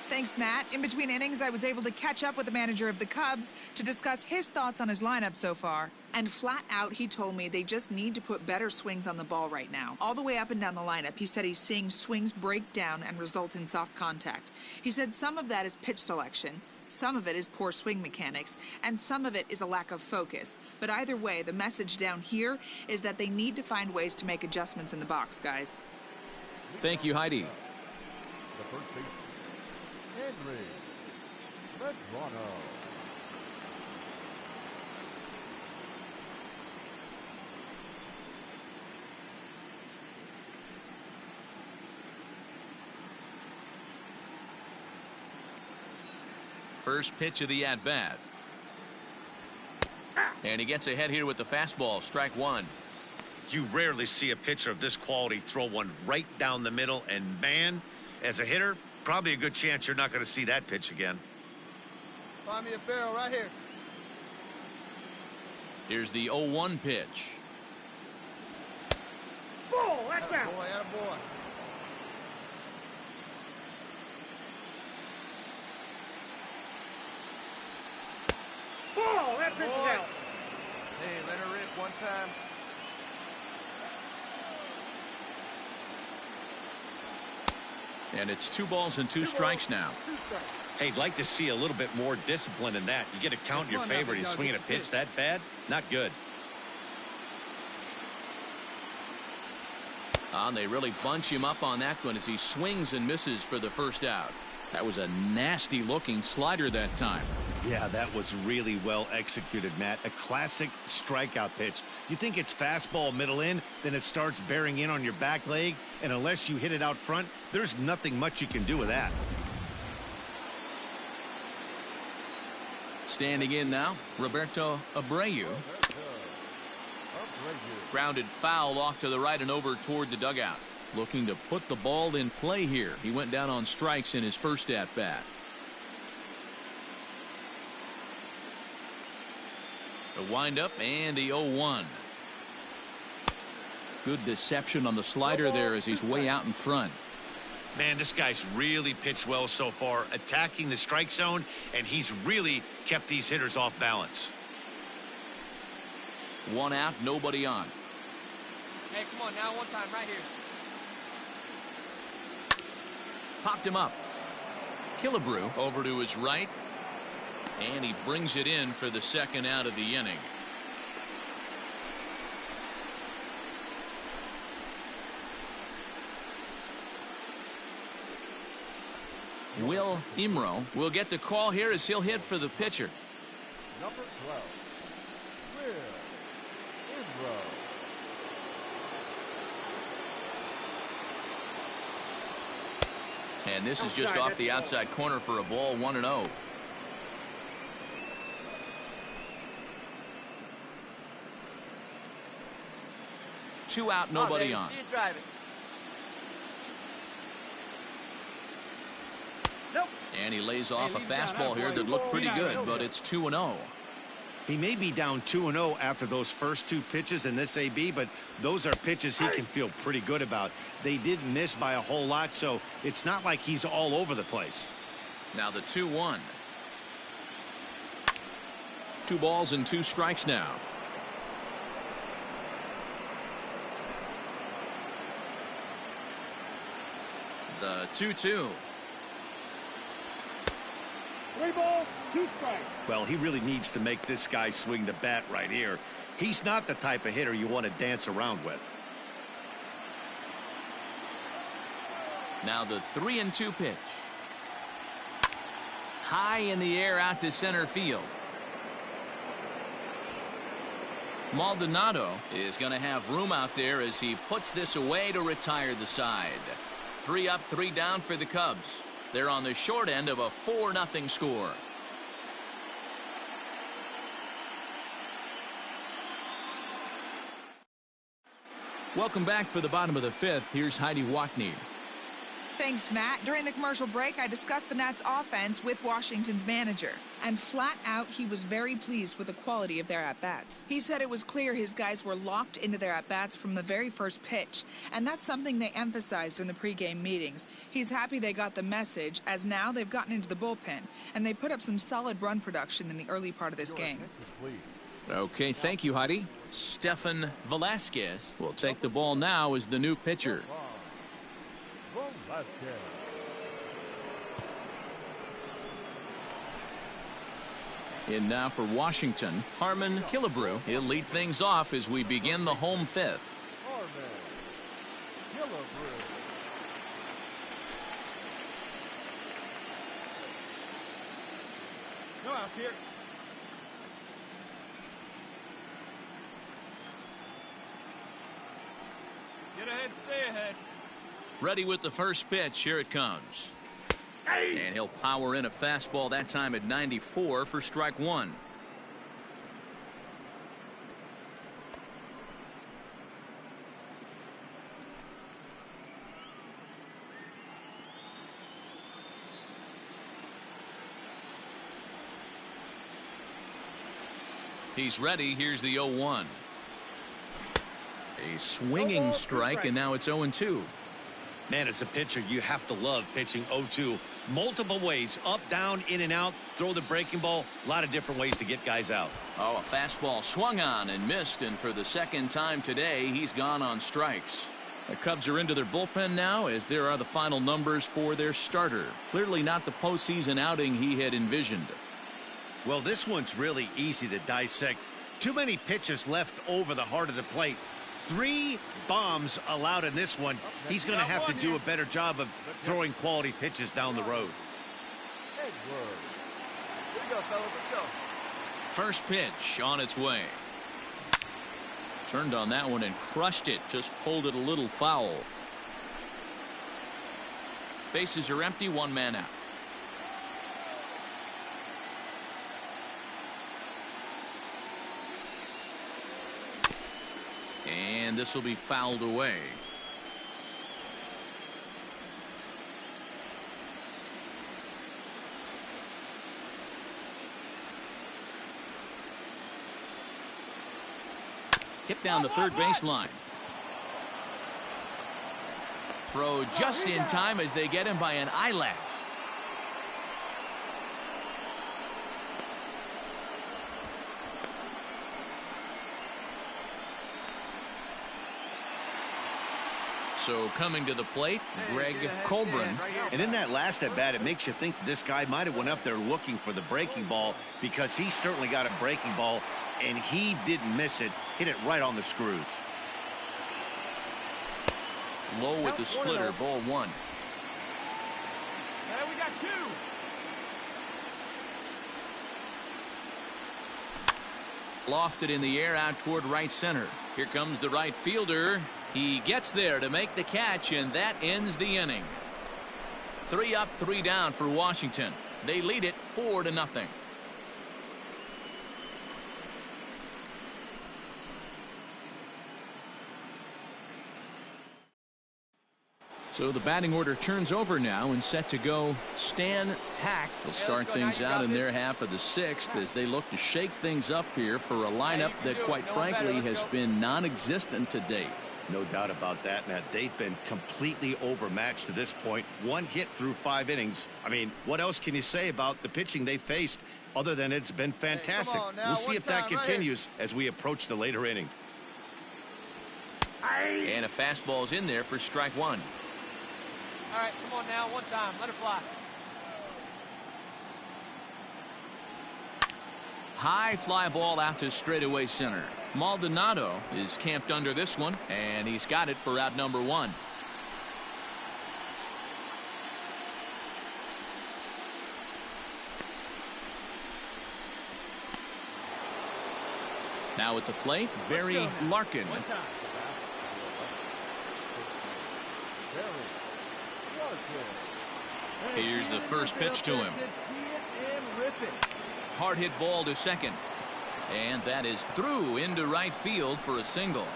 Thanks, Matt. In between innings, I was able to catch up with the manager of the Cubs to discuss his thoughts on his lineup so far. And flat out, he told me they just need to put better swings on the ball right now. All the way up and down the lineup, he said he's seeing swings break down and result in soft contact. He said some of that is pitch selection, some of it is poor swing mechanics, and some of it is a lack of focus. But either way, the message down here is that they need to find ways to make adjustments in the box, guys. Thank you, Heidi. The first baseman, Henry Medrano. First pitch of the at-bat. And he gets ahead here with the fastball. Strike 1. You rarely see a pitcher of this quality throw one right down the middle, and man, as a hitter, probably a good chance you're not going to see that pitch again. Find me a barrel right here. Here's the 0-1 pitch. Ball, that's out. Boy, attaboy. Ball, that pitch is Boy. out. Hey, let her rip one time. And it's 2 balls and 2 strikes now. 2 strikes. Hey, I'd like to see a little bit more discipline in that. You get a count in your favor, he's swinging a pitch that bad? Not good. And they really bunch him up on that one as he swings and misses for the first out. That was a nasty looking slider that time. Yeah, that was really well executed, Matt. A classic strikeout pitch. You think it's fastball middle in, then it starts bearing in on your back leg, and unless you hit it out front, there's nothing much you can do with that. Standing in now, Roberto Abreu. Grounded foul off to the right and over toward the dugout. Looking to put the ball in play here. He went down on strikes in his first at-bat. The windup and the 0-1. Good deception on the slider there as he's way out in front. Man, this guy's really pitched well so far, attacking the strike zone, and he's really kept these hitters off balance. 1 out, nobody on. Hey, come on now, one time right here. Popped him up. Killebrew over to his right. And he brings it in for the second out of the inning. Will Imro will get the call here as he'll hit for the pitcher. Number 12, Will Imro. And this is just off the outside corner for a ball, 1-0. 2 out, nobody baby, on. see you driving. Nope. And he lays off a leave it down. fastball here Attaboy. that looked pretty Yeah, good, yeah. but it's 2-0. He may be down 2-0 after those first 2 pitches in this AB, but those are pitches he can feel pretty good about. They didn't miss by a whole lot, so it's not like he's all over the place. Now the 2-1. 2 balls and 2 strikes now. The 2-2. 3 balls, 2 strikes. Well, he really needs to make this guy swing the bat right here. He's not the type of hitter you want to dance around with. Now the 3-2 pitch. High in the air out to center field. Maldonado is going to have room out there as he puts this away to retire the side. 3 up, 3 down for the Cubs. They're on the short end of a 4-0 score. Welcome back for the bottom of the 5th. Here's Heidi Watney. Thanks, Matt. During the commercial break, I discussed the Nats' offense with Washington's manager. And flat out, he was very pleased with the quality of their at-bats. He said it was clear his guys were locked into their at-bats from the very first pitch. And that's something they emphasized in the pregame meetings. He's happy they got the message, as now they've gotten into the bullpen. And they put up some solid run production in the early part of this game. Okay, thank you, Heidi. Stefan Velasquez will take the ball now as the new pitcher. In now for Washington, Harmon Killebrew. He'll lead things off as we begin the home 5th. No outs here. Get ahead, stay ahead. Ready with the first pitch. Here it comes. And he'll power in a fastball that time at 94 for strike 1. He's ready. Here's the 0-1. A swinging strike, and now it's 0-2. Man, as a pitcher, you have to love pitching 0-2. Multiple ways, up, down, in and out, throw the breaking ball. A lot of different ways to get guys out. Oh, a fastball swung on and missed, and for the second time today, he's gone on strikes. The Cubs are into their bullpen now as there are the final numbers for their starter. Clearly not the postseason outing he had envisioned. Well, this one's really easy to dissect. Too many pitches left over the heart of the plate. 3 bombs allowed in this one. He's going to have to do a better job of throwing quality pitches down the road. Edward. Here we go, fellas. Let's go. First pitch on its way. Turned on that one and crushed it. Just pulled it a little foul. Bases are empty. 1 man out. And this will be fouled away. Hit down the third baseline. Throw just in time as they get him by an eyelash. So coming to the plate, Greg Colburn. And in that last at bat, it makes you think this guy might have went up there looking for the breaking ball, because he certainly got a breaking ball and he didn't miss it. Hit it right on the screws. Low with the splitter, ball 1. Hey, we got 2. Lofted in the air out toward right center. Here comes the right fielder. He gets there to make the catch, and that ends the inning. 3 up, 3 down for Washington. They lead it 4-0. So the batting order turns over now and set to go. Stan Hack will start things out in their half of the 6th as they look to shake things up here for a lineup that quite frankly has been non-existent to date. No doubt about that, Matt. They've been completely overmatched to this point. 1 hit through 5 innings. I mean, what else can you say about the pitching they faced other than it's been fantastic? Hey, we'll see if that continues as we approach the later inning. And a fastball's in there for strike 1. All right, come on now, one time, let it fly. High fly ball out to straightaway center. Maldonado is camped under this one, and he's got it for out number 1. Now at the plate, Barry Larkin. One time. Here's the first pitch to him. Hard hit ball to second. And that is through into right field for a single.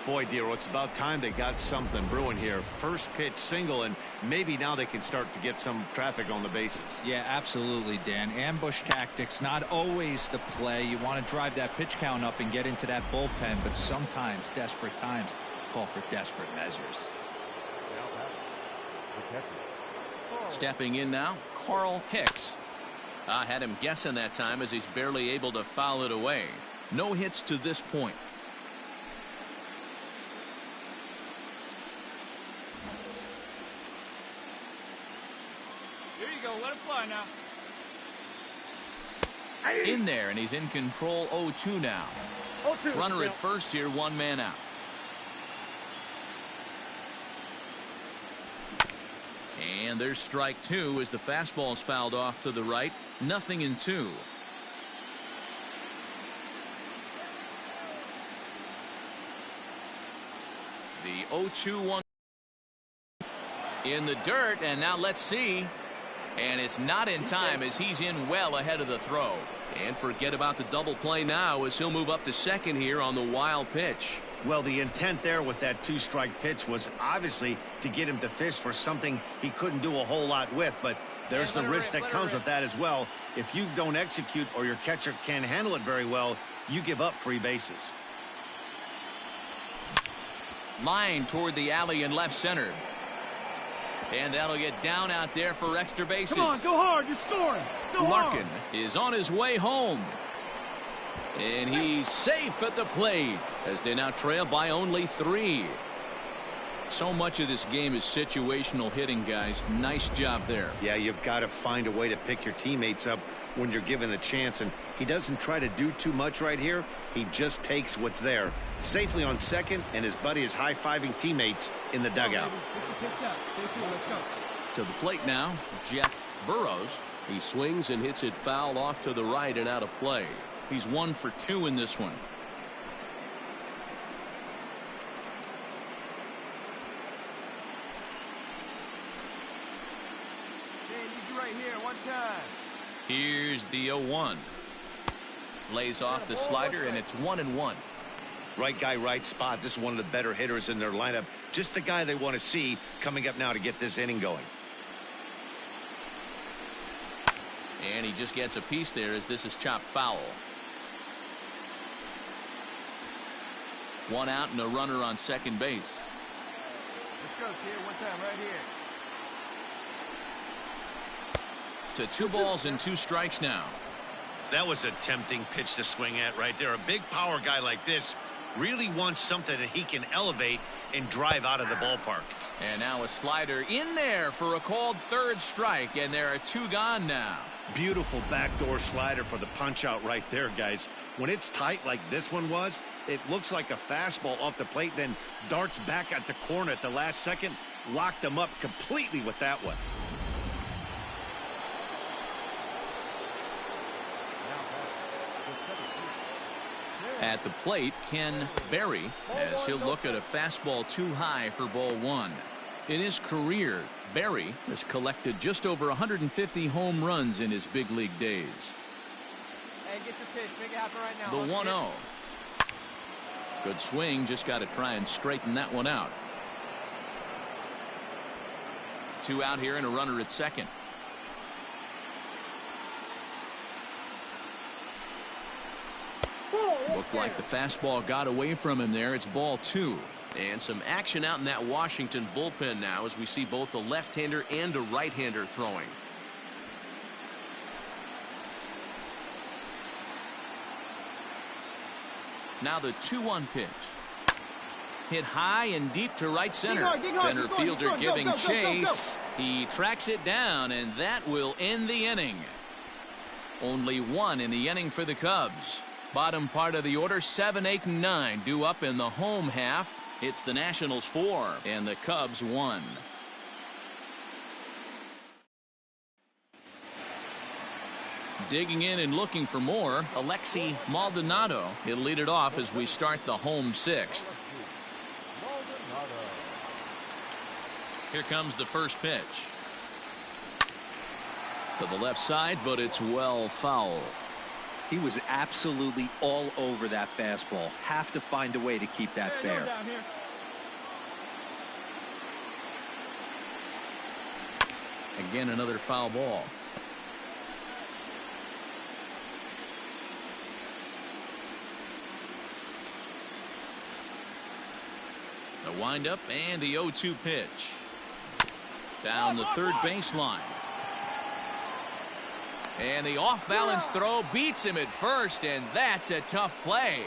Boy, Dero, it's about time they got something brewing here. First pitch single, and maybe now they can start to get some traffic on the bases. Yeah, absolutely, Dan. Ambush tactics, not always the play. You want to drive that pitch count up and get into that bullpen, but sometimes desperate times call for desperate measures. Stepping in now, Carl Hicks. I had him guessing that time as he's barely able to foul it away. No hits to this point. Here you go, let it fly now. In there, and he's in control. 0-2 now. Runner at first here, 1 man out. And there's strike 2 as the fastball's fouled off to the right. 0-2. The 0-2-1 in the dirt, and now let's see. And it's not in time as he's in well ahead of the throw. And forget about the double play now as he'll move up to second here on the wild pitch. Well, the intent there with that 2-strike pitch was obviously to get him to fish for something he couldn't do a whole lot with, but there's the risk that comes with that as well. If you don't execute or your catcher can't handle it very well, you give up free bases. Line toward the alley in left center. And that'll get down out there for extra bases. Come on, go hard, you're scoring. Go Larkin hard. is on his way home. And he's safe at the plate as they now trail by only 3. So much of this game is situational hitting, guys. Nice job there. Yeah, you've got to find a way to pick your teammates up when you're given the chance, and he doesn't try to do too much right here. He just takes what's there. Safely on second, and his buddy is high-fiving teammates in the dugout. To the plate now, Jeff Burrows. He swings and hits it foul off to the right and out of play. He's 1 for 2 in this one. Right here, one time. Here's the 0-1. Lays off the slider, and it's 1-1. Right guy, right spot. This is one of the better hitters in their lineup. Just the guy they want to see coming up now to get this inning going. And he just gets a piece there as this is chopped foul. 1 out and a runner on second base. Let's go, kid. One time right here. To 2 balls and 2 strikes now. That was a tempting pitch to swing at right there. A big power guy like this really wants something that he can elevate and drive out of the ballpark. And now a slider in there for a called 3rd strike, and there are 2 gone now. Beautiful backdoor slider for the punch out right there, guys. When it's tight like this one was, it looks like a fastball off the plate, then darts back at the corner at the last second. Locked them up completely with that one. At the plate, Ken Berry, as he'll look at a fastball too high for ball 1. In his career, Berry has collected just over 150 home runs in his big league days. Hey, get your pitch. Make it happen right now. The 1-0. Good swing. Just got to try and straighten that one out. 2 out here and a runner at second. Looked like the fastball got away from him there. It's ball 2. And some action out in that Washington bullpen now as we see both a left-hander and a right-hander throwing. Now the 2-1 pitch. Hit high and deep to right center. Center fielder giving chase. He tracks it down, and that will end the inning. Only 1 in the inning for the Cubs. Bottom part of the order, 7, 8, and 9 due up in the home half. It's the Nationals 4 and the Cubs 1. Digging in and looking for more, Alexi Maldonado. He'll lead it off as we start the home 6th. Here comes the first pitch. To the left side, but it's well foul. He was absolutely all over that fastball. Have to find a way to keep that fair. Again, another foul ball. The windup and the 0-2 pitch. Down the third baseline. And the off-balance throw beats him at first, and that's a tough play.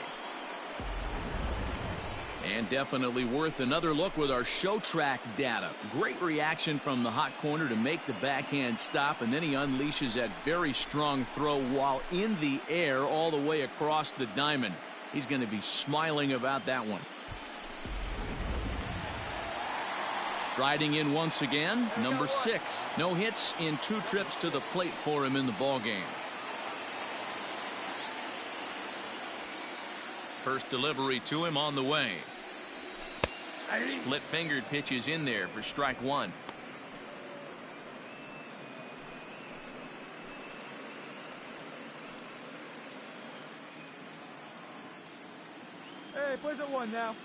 And definitely worth another look with our show track data. Great reaction from the hot corner to make the backhand stop, and then he unleashes that very strong throw while in the air all the way across the diamond. He's going to be smiling about that one. Striding in once again, number 6. No hits in 2 trips to the plate for him in the ballgame. First delivery to him on the way. Split-fingered pitches in there for strike 1. Hey, plays at 1 now.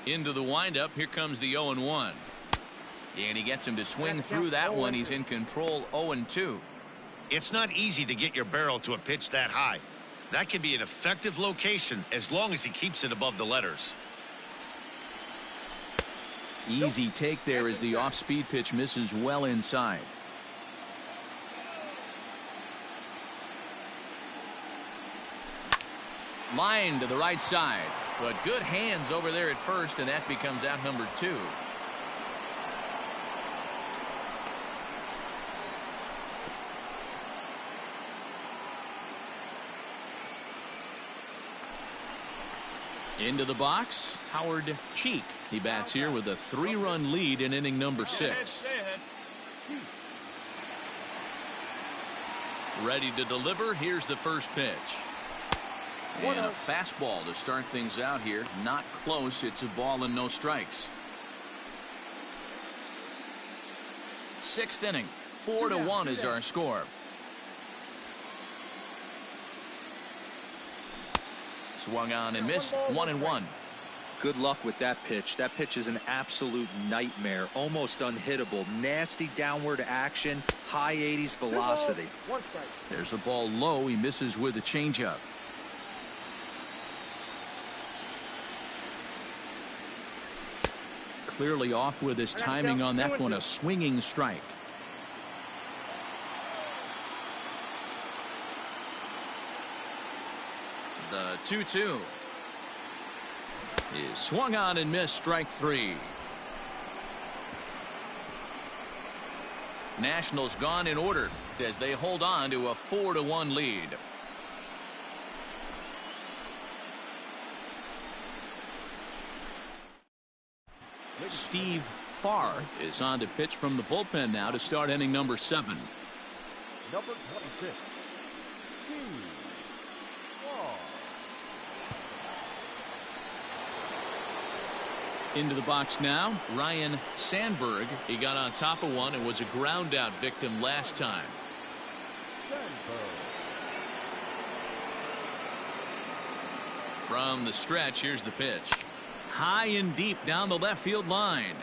Into the windup. Here comes the 0-1. And he gets him to swing through that one. He's in control, 0-2. It's not easy to get your barrel to a pitch that high. That can be an effective location as long as he keeps it above the letters. Easy take there as the off-speed pitch misses well inside. Line to the right side. But good hands over there at first, and that becomes out number 2. Into the box, Howard Cheek. He bats here with a 3-run lead in inning number 6. Ready to deliver. Here's the first pitch. And a fastball to start things out here. Not close. It's a ball and no strikes. 6th inning. 4-1 is our score. Swung on and missed. 1-1. Good luck with that pitch. That pitch is an absolute nightmare. Almost unhittable. Nasty downward action. High 80s velocity. There's a ball low. He misses with a changeup. Clearly off with his timing on that one. A swinging strike. The 2-2 is swung on and missed. Strike 3. Nationals gone in order as they hold on to a 4-1 lead. Steve Farr is on to pitch from the bullpen now to start inning number 7. Number 26. Into the box now, Ryan Sandberg. He got on top of one and was a ground out victim last time. From the stretch, here's the pitch. High and deep down the left field line.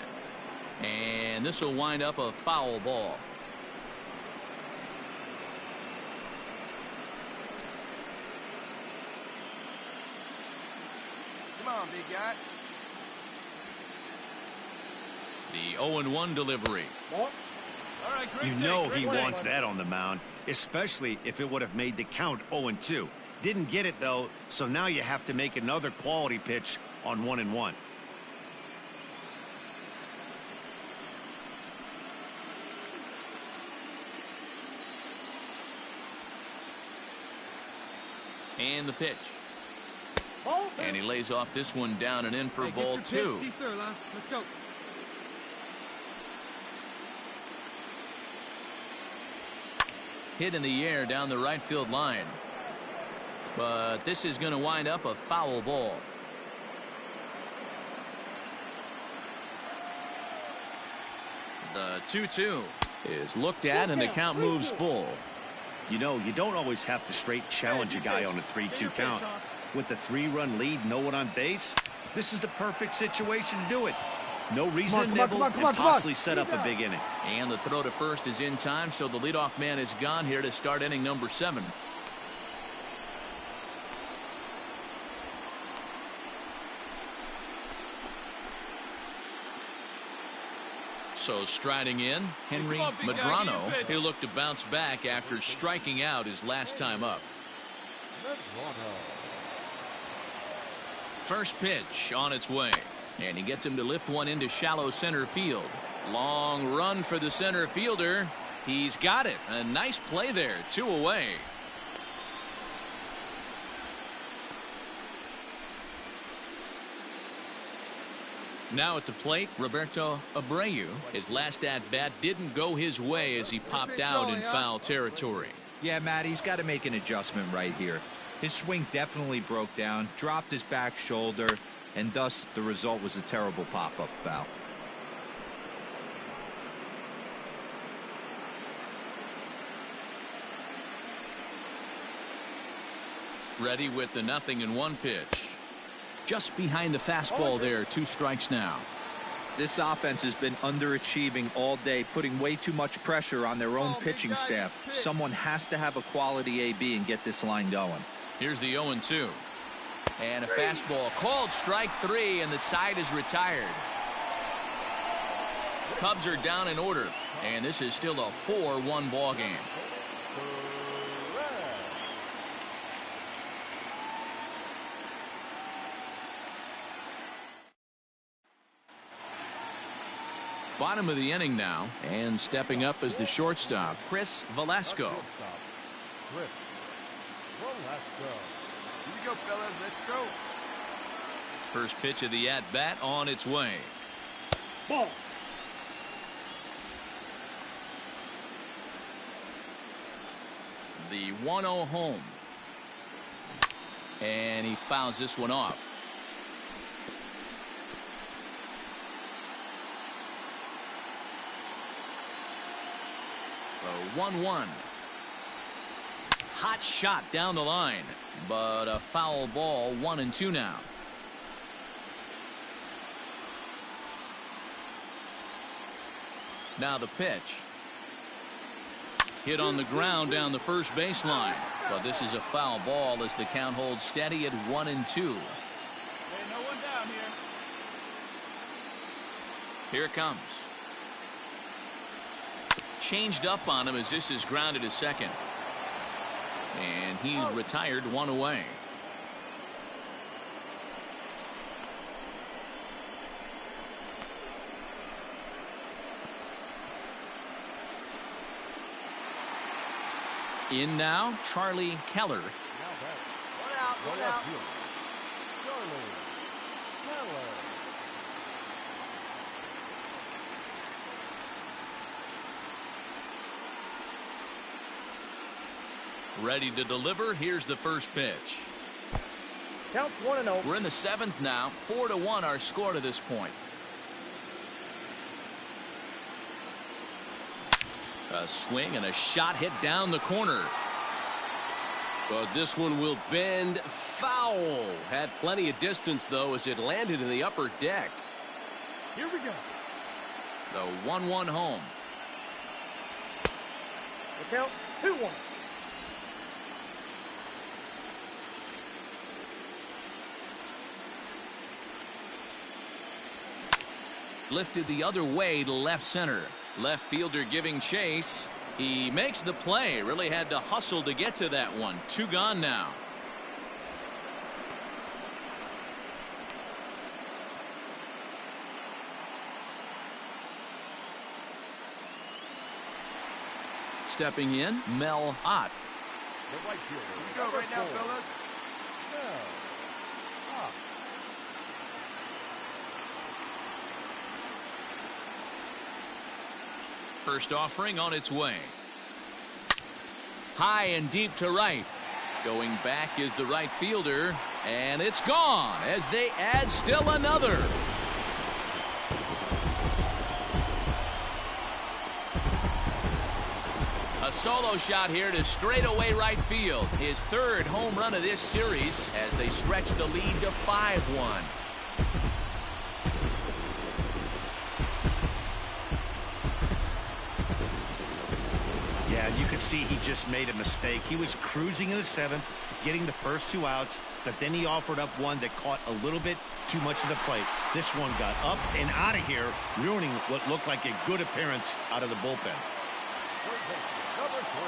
And And this will wind up a foul ball. Come on, big guy. The 0-1 delivery. All right, great You take, know great he take. wants that on the mound, especially if it would have made the count 0-2. Didn't get it, though, so now you have to make another quality pitch on 1-1. And the pitch. Ball, And he lays off this one down and in for ball two. See third line. Let's go. Hit in the air down the right field line. But this is going to wind up a foul ball. The 2-2 is looked at and the count moves full. You know, you don't always have to straight challenge a guy on a 3-2 count. With the 3-run lead, no one on base, this is the perfect situation to do it. No reason to nibble and possibly set up a big inning. And the throw to first is in time, so the leadoff man is gone here to start inning number 7. So striding in, Henry Medrano. He'll look to bounce back after striking out his last time up. First pitch on its way. And he gets him to lift one into shallow center field. Long run for the center fielder. He's got it. A nice play there. 2 away. Now at the plate, Roberto Abreu. His last at-bat didn't go his way as he popped out in foul territory. Yeah, Matt, he's got to make an adjustment right here. His swing definitely broke down, dropped his back shoulder, and thus the result was a terrible pop-up foul. Ready with the 0-1 pitch. Just behind the fastball there. 2 strikes now. This offense has been underachieving all day, putting way too much pressure on their own pitching staff. Someone has to have a quality AB and get this line going. Here's the 0-2. And a fastball called strike 3, and the side is retired. Cubs are down in order, and this is still a 4-1 ball game. Bottom of the inning now, and stepping up as the shortstop, Chris Velasco. Chris Velasco. Here we go, fellas. Let's go. First pitch of the at-bat on its way. Ball. The 1-0 home. And he fouls this one off. The 1-1. Hot shot down the line, but a foul ball. 1-2 now. Now the pitch. Hit on the ground down the first baseline, but this is a foul ball as the count holds steady at 1-2. Hey, no one down here. Here it comes. Changed up on him as this is grounded to second. And he's retired, 1 away. In now, Charlie Keller. One out. One out. Charlie Keller. Ready to deliver. Here's the first pitch. Count 1-0. We're in the 7th now. 4-1 our score to this point. A swing and a shot hit down the corner. But this one will bend foul. Had plenty of distance, though, as it landed in the upper deck. Here we go. The 1-1 home. The count, 2-1. Lifted the other way to left center. Left fielder giving chase. He makes the play. Really had to hustle to get to that one. 2 gone now. Stepping in, Mel Ott. The right fielder. Here we go right now, fellas. First offering on its way. High and deep to right. Going back is the right fielder, and it's gone as they add still another. A solo shot here to straightaway right field. His 3rd home run of this series as they stretch the lead to 5-1. Yeah, you could see he just made a mistake. He was cruising in the 7th, getting the first 2 outs, but then he offered up one that caught a little bit too much of the plate. This one got up and out of here, ruining what looked like a good appearance out of the bullpen.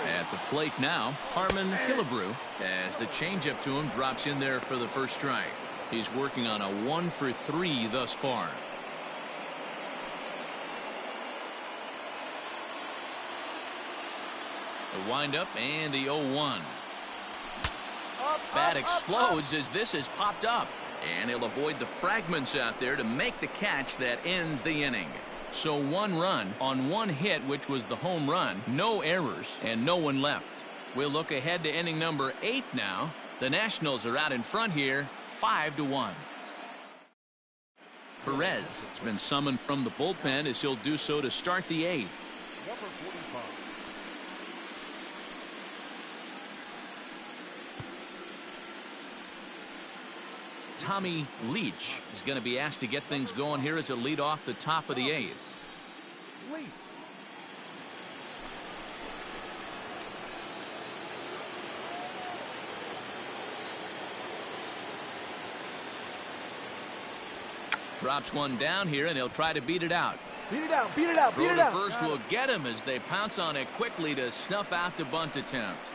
At the plate now, Harmon Killebrew, as the changeup to him drops in there for the first strike. He's working on a 1-for-3 thus far. The windup and the 0-1. Bat explodes as this is popped up, and he'll avoid the fragments out there to make the catch that ends the inning. So 1 run on 1 hit, which was the home run, no errors, and no one left. We'll look ahead to inning number 8 now. The Nationals are out in front here, 5-1. Perez has been summoned from the bullpen as he'll do so to start the 8th. Number 45. Tommy Leach is going to be asked to get things going here as a lead off the top of the 8th. Leach. Drops one down here, and he'll try to beat it out. Beat it out, beat it out, beat Throw it to out. first will get him as they pounce on it quickly to snuff out the bunt attempt.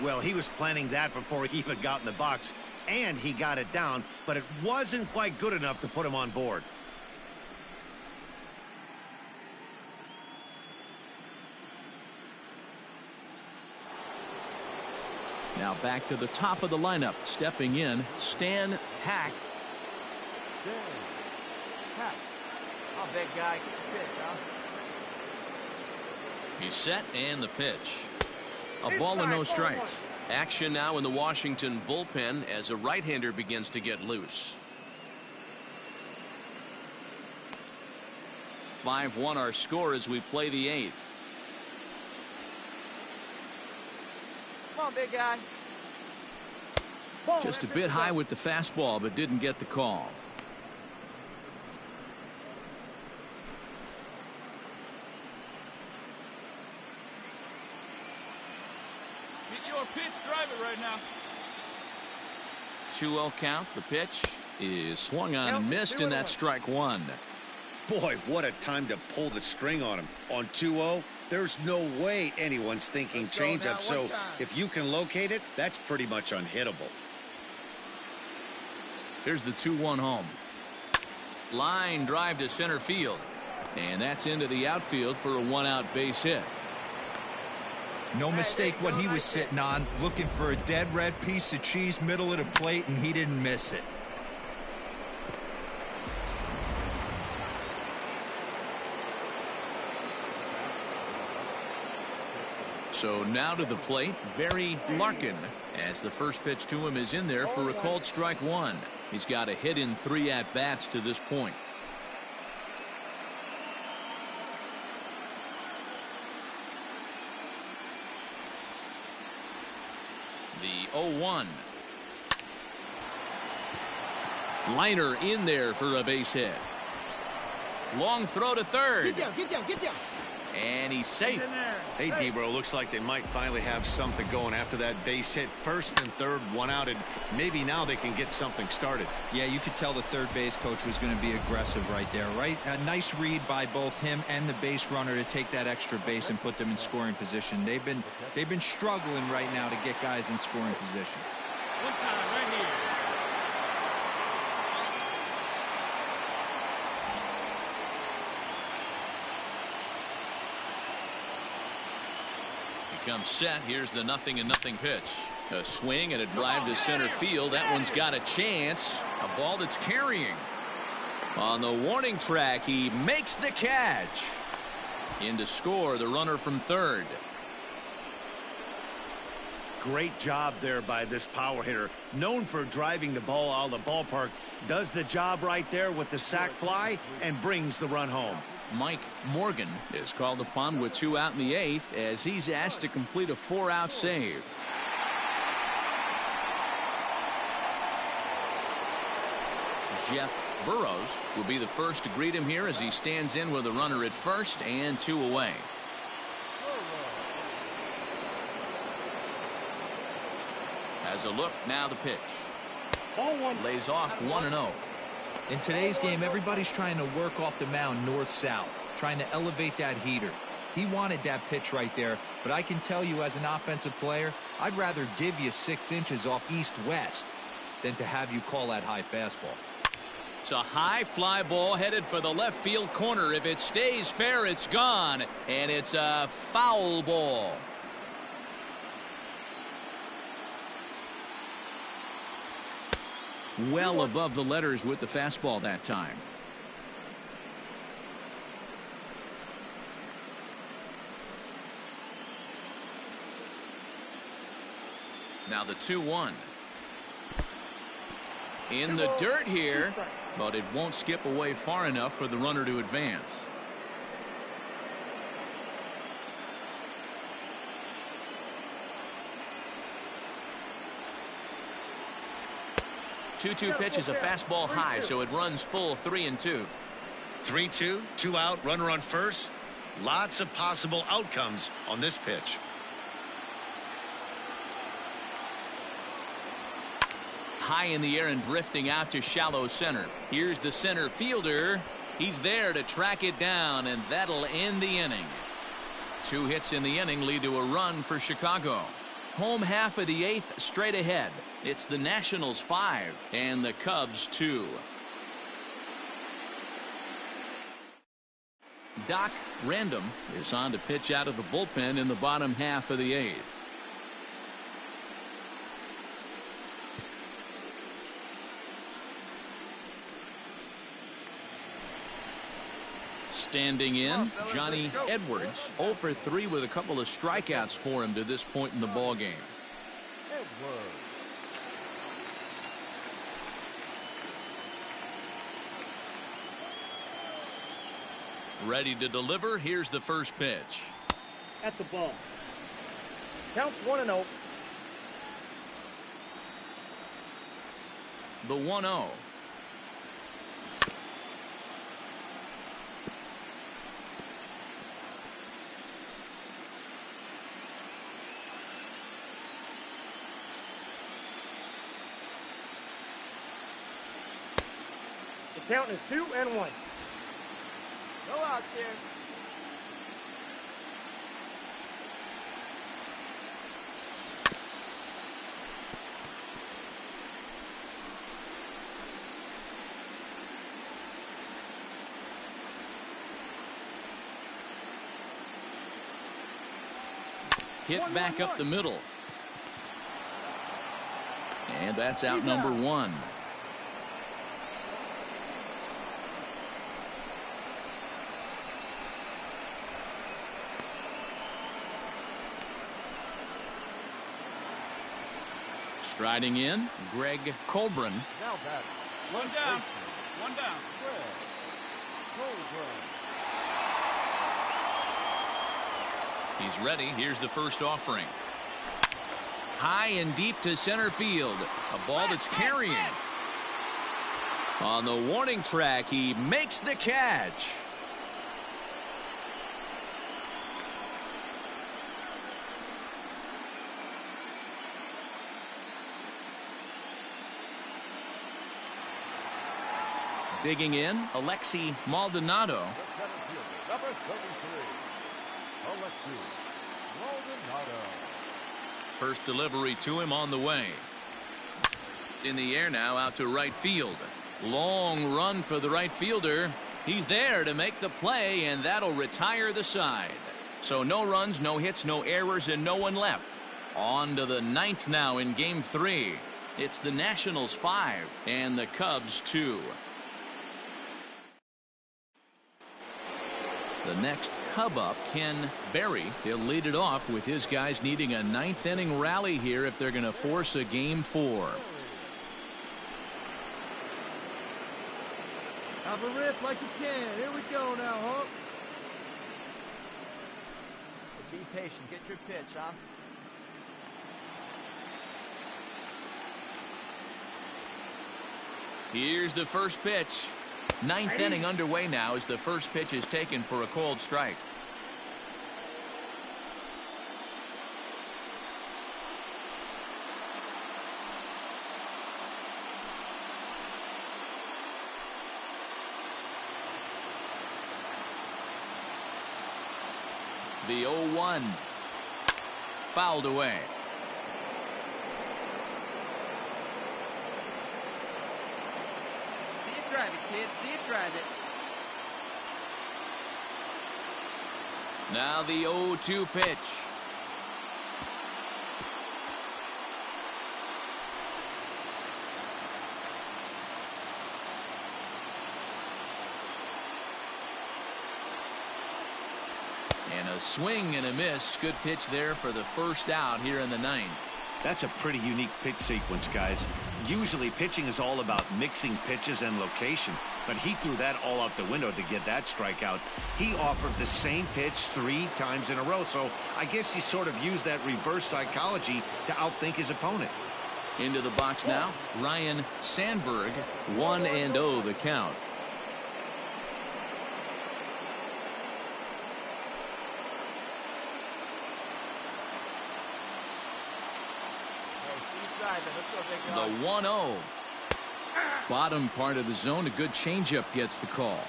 Well, he was planning that before he even got in the box, and he got it down, but it wasn't quite good enough to put him on board. Now back to the top of the lineup. Stepping in, Stan Hack. Oh, big guy, get your pitch, huh? He's set, and the pitch. A ball and no strikes. Action now in the Washington bullpen as a right-hander begins to get loose. 5-1 our score as we play the 8th. Come on, big guy. Just a bit high with the fastball, but didn't get the call. Get your pitch, drive it right now. 2-0 count. The pitch is swung on and missed, and that's strike 1. Boy, what a time to pull the string on him. On 2-0, there's no way anyone's thinking changeup. So if you can locate it, that's pretty much unhittable. Here's the 2-1 home. Line drive to center field. And that's into the outfield for a 1-out base hit. No mistake what he was sitting on, looking for a dead red piece of cheese middle of the plate, and he didn't miss it. So now to the plate, Barry Larkin, as the first pitch to him is in there for a called strike 1. He's got a hit in 3 at-bats to this point. The 0-1. Liner in there for a base hit. Long throw to third. Get down. And he's safe. Hey, Debro, looks like they might finally have something going after that base hit. First and third, one out, and maybe now they can get something started. Yeah, you could tell the third base coach was going to be aggressive right there, right? A nice read by both him and the base runner to take that extra base and put them in scoring position. They've been struggling right now to get guys in scoring position. One time, right here. Comes set. Here's the 0-0 pitch. A swing and a drive to center field. That one's got a chance. A ball that's carrying. On the warning track, he makes the catch. In to score, the runner from third. Great job there by this power hitter. Known for driving the ball out of the ballpark. Does the job right there with the sac fly and brings the run home. Mike Morgan is called upon with 2 out in the 8th as he's asked to complete a 4-out save. Jeff Burrows will be the first to greet him here as he stands in with a runner at first and 2 away. As a look, now the pitch. Lays off 1-0. In today's game, everybody's trying to work off the mound north-south, trying to elevate that heater. He wanted that pitch right there, but I can tell you as an offensive player, I'd rather give you 6 inches off east-west than to have you call that high fastball. It's a high fly ball headed for the left field corner. If it stays fair, it's gone, and it's a foul ball. Well above the letters with the fastball that time. Now the 2-1. In the dirt here, but it won't skip away far enough for the runner to advance. Two pitch is a fastball high, so it runs full 3-2. 3-2, 2 out, runner on first. Lots of possible outcomes on this pitch. High in the air and drifting out to shallow center. Here's the center fielder. He's there to track it down, and that'll end the inning. 2 hits in the inning lead to a run for Chicago. Home half of the 8th straight ahead. It's the Nationals 5 and the Cubs 2. Doc Random is on to pitch out of the bullpen in the bottom half of the 8th. Standing in, Johnny Edwards, 0 for 3 with a couple of strikeouts for him to this point in the ball game. Ready to deliver. Here's the first pitch. At the ball. Count 1-0. The 1-0. The count is 2-1. No outs here. Hit back up the middle. And that's out number 1. Striding in, Greg Colbran. Now back. One down. One down. He's ready. Here's the first offering. High and deep to center field. A ball that's carrying. On the warning track, he makes the catch. Digging in, Alexi Maldonado. Number 33, Alexi Maldonado. First delivery to him on the way. In the air now, out to right field. Long run for the right fielder. He's there to make the play, and that'll retire the side. So no runs, no hits, no errors, and no one left. On to the ninth now in Game 3. It's the Nationals 5 and the Cubs 2. The next Cub up, Ken Berry. He'll lead it off with his guys needing a ninth inning rally here if they're going to force a Game 4. Have a rip like you can. Here we go now, Hawk. Be patient. Get your pitch, huh? Here's the first pitch. Ninth inning underway now as the first pitch is taken for a called strike. The 0-1 fouled away. See it drive it, kid. See it drive it. Now the 0-2 pitch. And a swing and a miss. Good pitch there for the first out here in the ninth. That's a pretty unique pitch sequence, guys. Usually pitching is all about mixing pitches and location, but he threw that all out the window to get that strikeout. He offered the same pitch 3 times in a row, so I guess he sort of used that reverse psychology to outthink his opponent. Into the box now, Ryan Sandberg. 1-0 the count. The 1-0. Bottom part of the zone. A good changeup gets the call.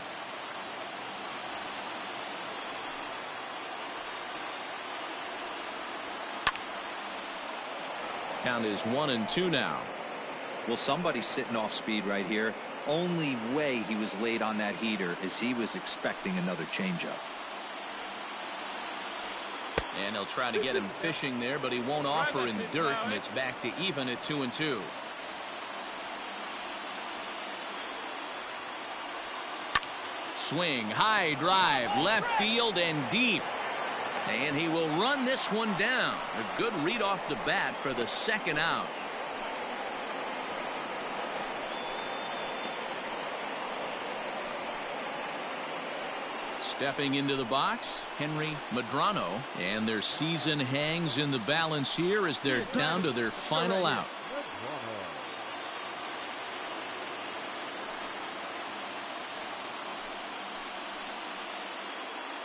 Count is 1-2 now. Well, somebody's sitting off speed right here. Only way he was late on that heater is he was expecting another changeup. And he'll try to get him fishing there, but he won't offer in the dirt, and it's back to even at 2-2. Swing, high drive, left field and deep. And he will run this one down. A good read off the bat for the second out. Stepping into the box, Henry Medrano, and their season hangs in the balance here as they're down to their final out.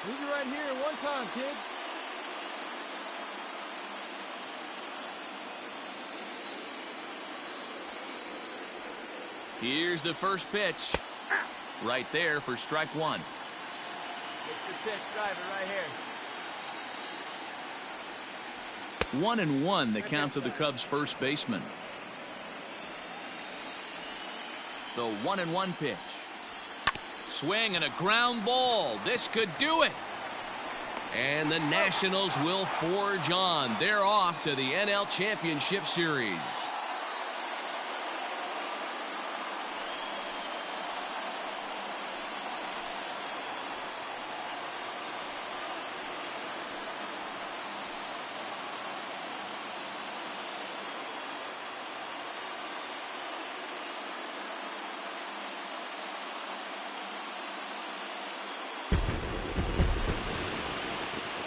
Leave it right here one time, kid. Here's the first pitch. Right there for strike one. Get your pitch, drive it right here. 1-1 the count to the Cubs first baseman. The 1-1 pitch. Swing and a ground ball. This could do it. And the Nationals will forge on. They're off to the NL Championship Series.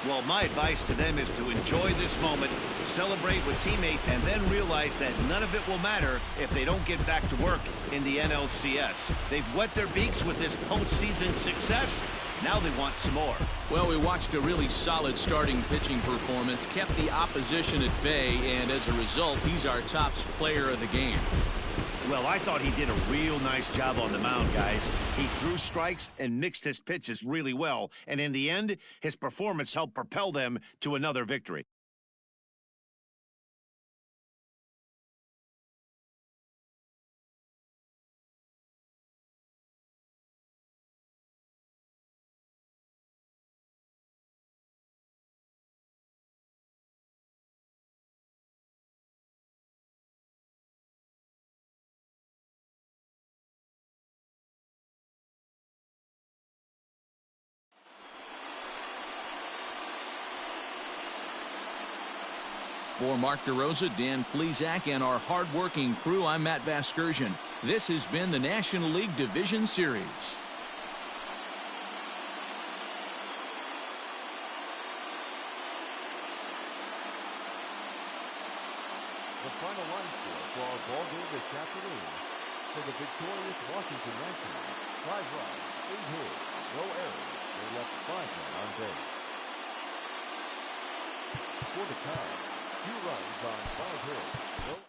Well, my advice to them is to enjoy this moment, celebrate with teammates, and then realize that none of it will matter if they don't get back to work in the NLCS. They've wet their beaks with this postseason success. Now they want some more. Well, we watched a really solid starting pitching performance, kept the opposition at bay, and as a result, he's our top player of the game. Well, I thought he did a real nice job on the mound, guys. He threw strikes and mixed his pitches really well, and in the end, his performance helped propel them to another victory. For Mark DeRosa, Dan Plesac, and our hard-working crew, I'm Matt Vasgersian. This has been the National League Division Series. The final line score for our ball game this afternoon. For the victorious Washington Nationals, 5 runs, 8 hits, no errors. They left 5 men on base. For the Cubs, 2 runs on 5 hits. No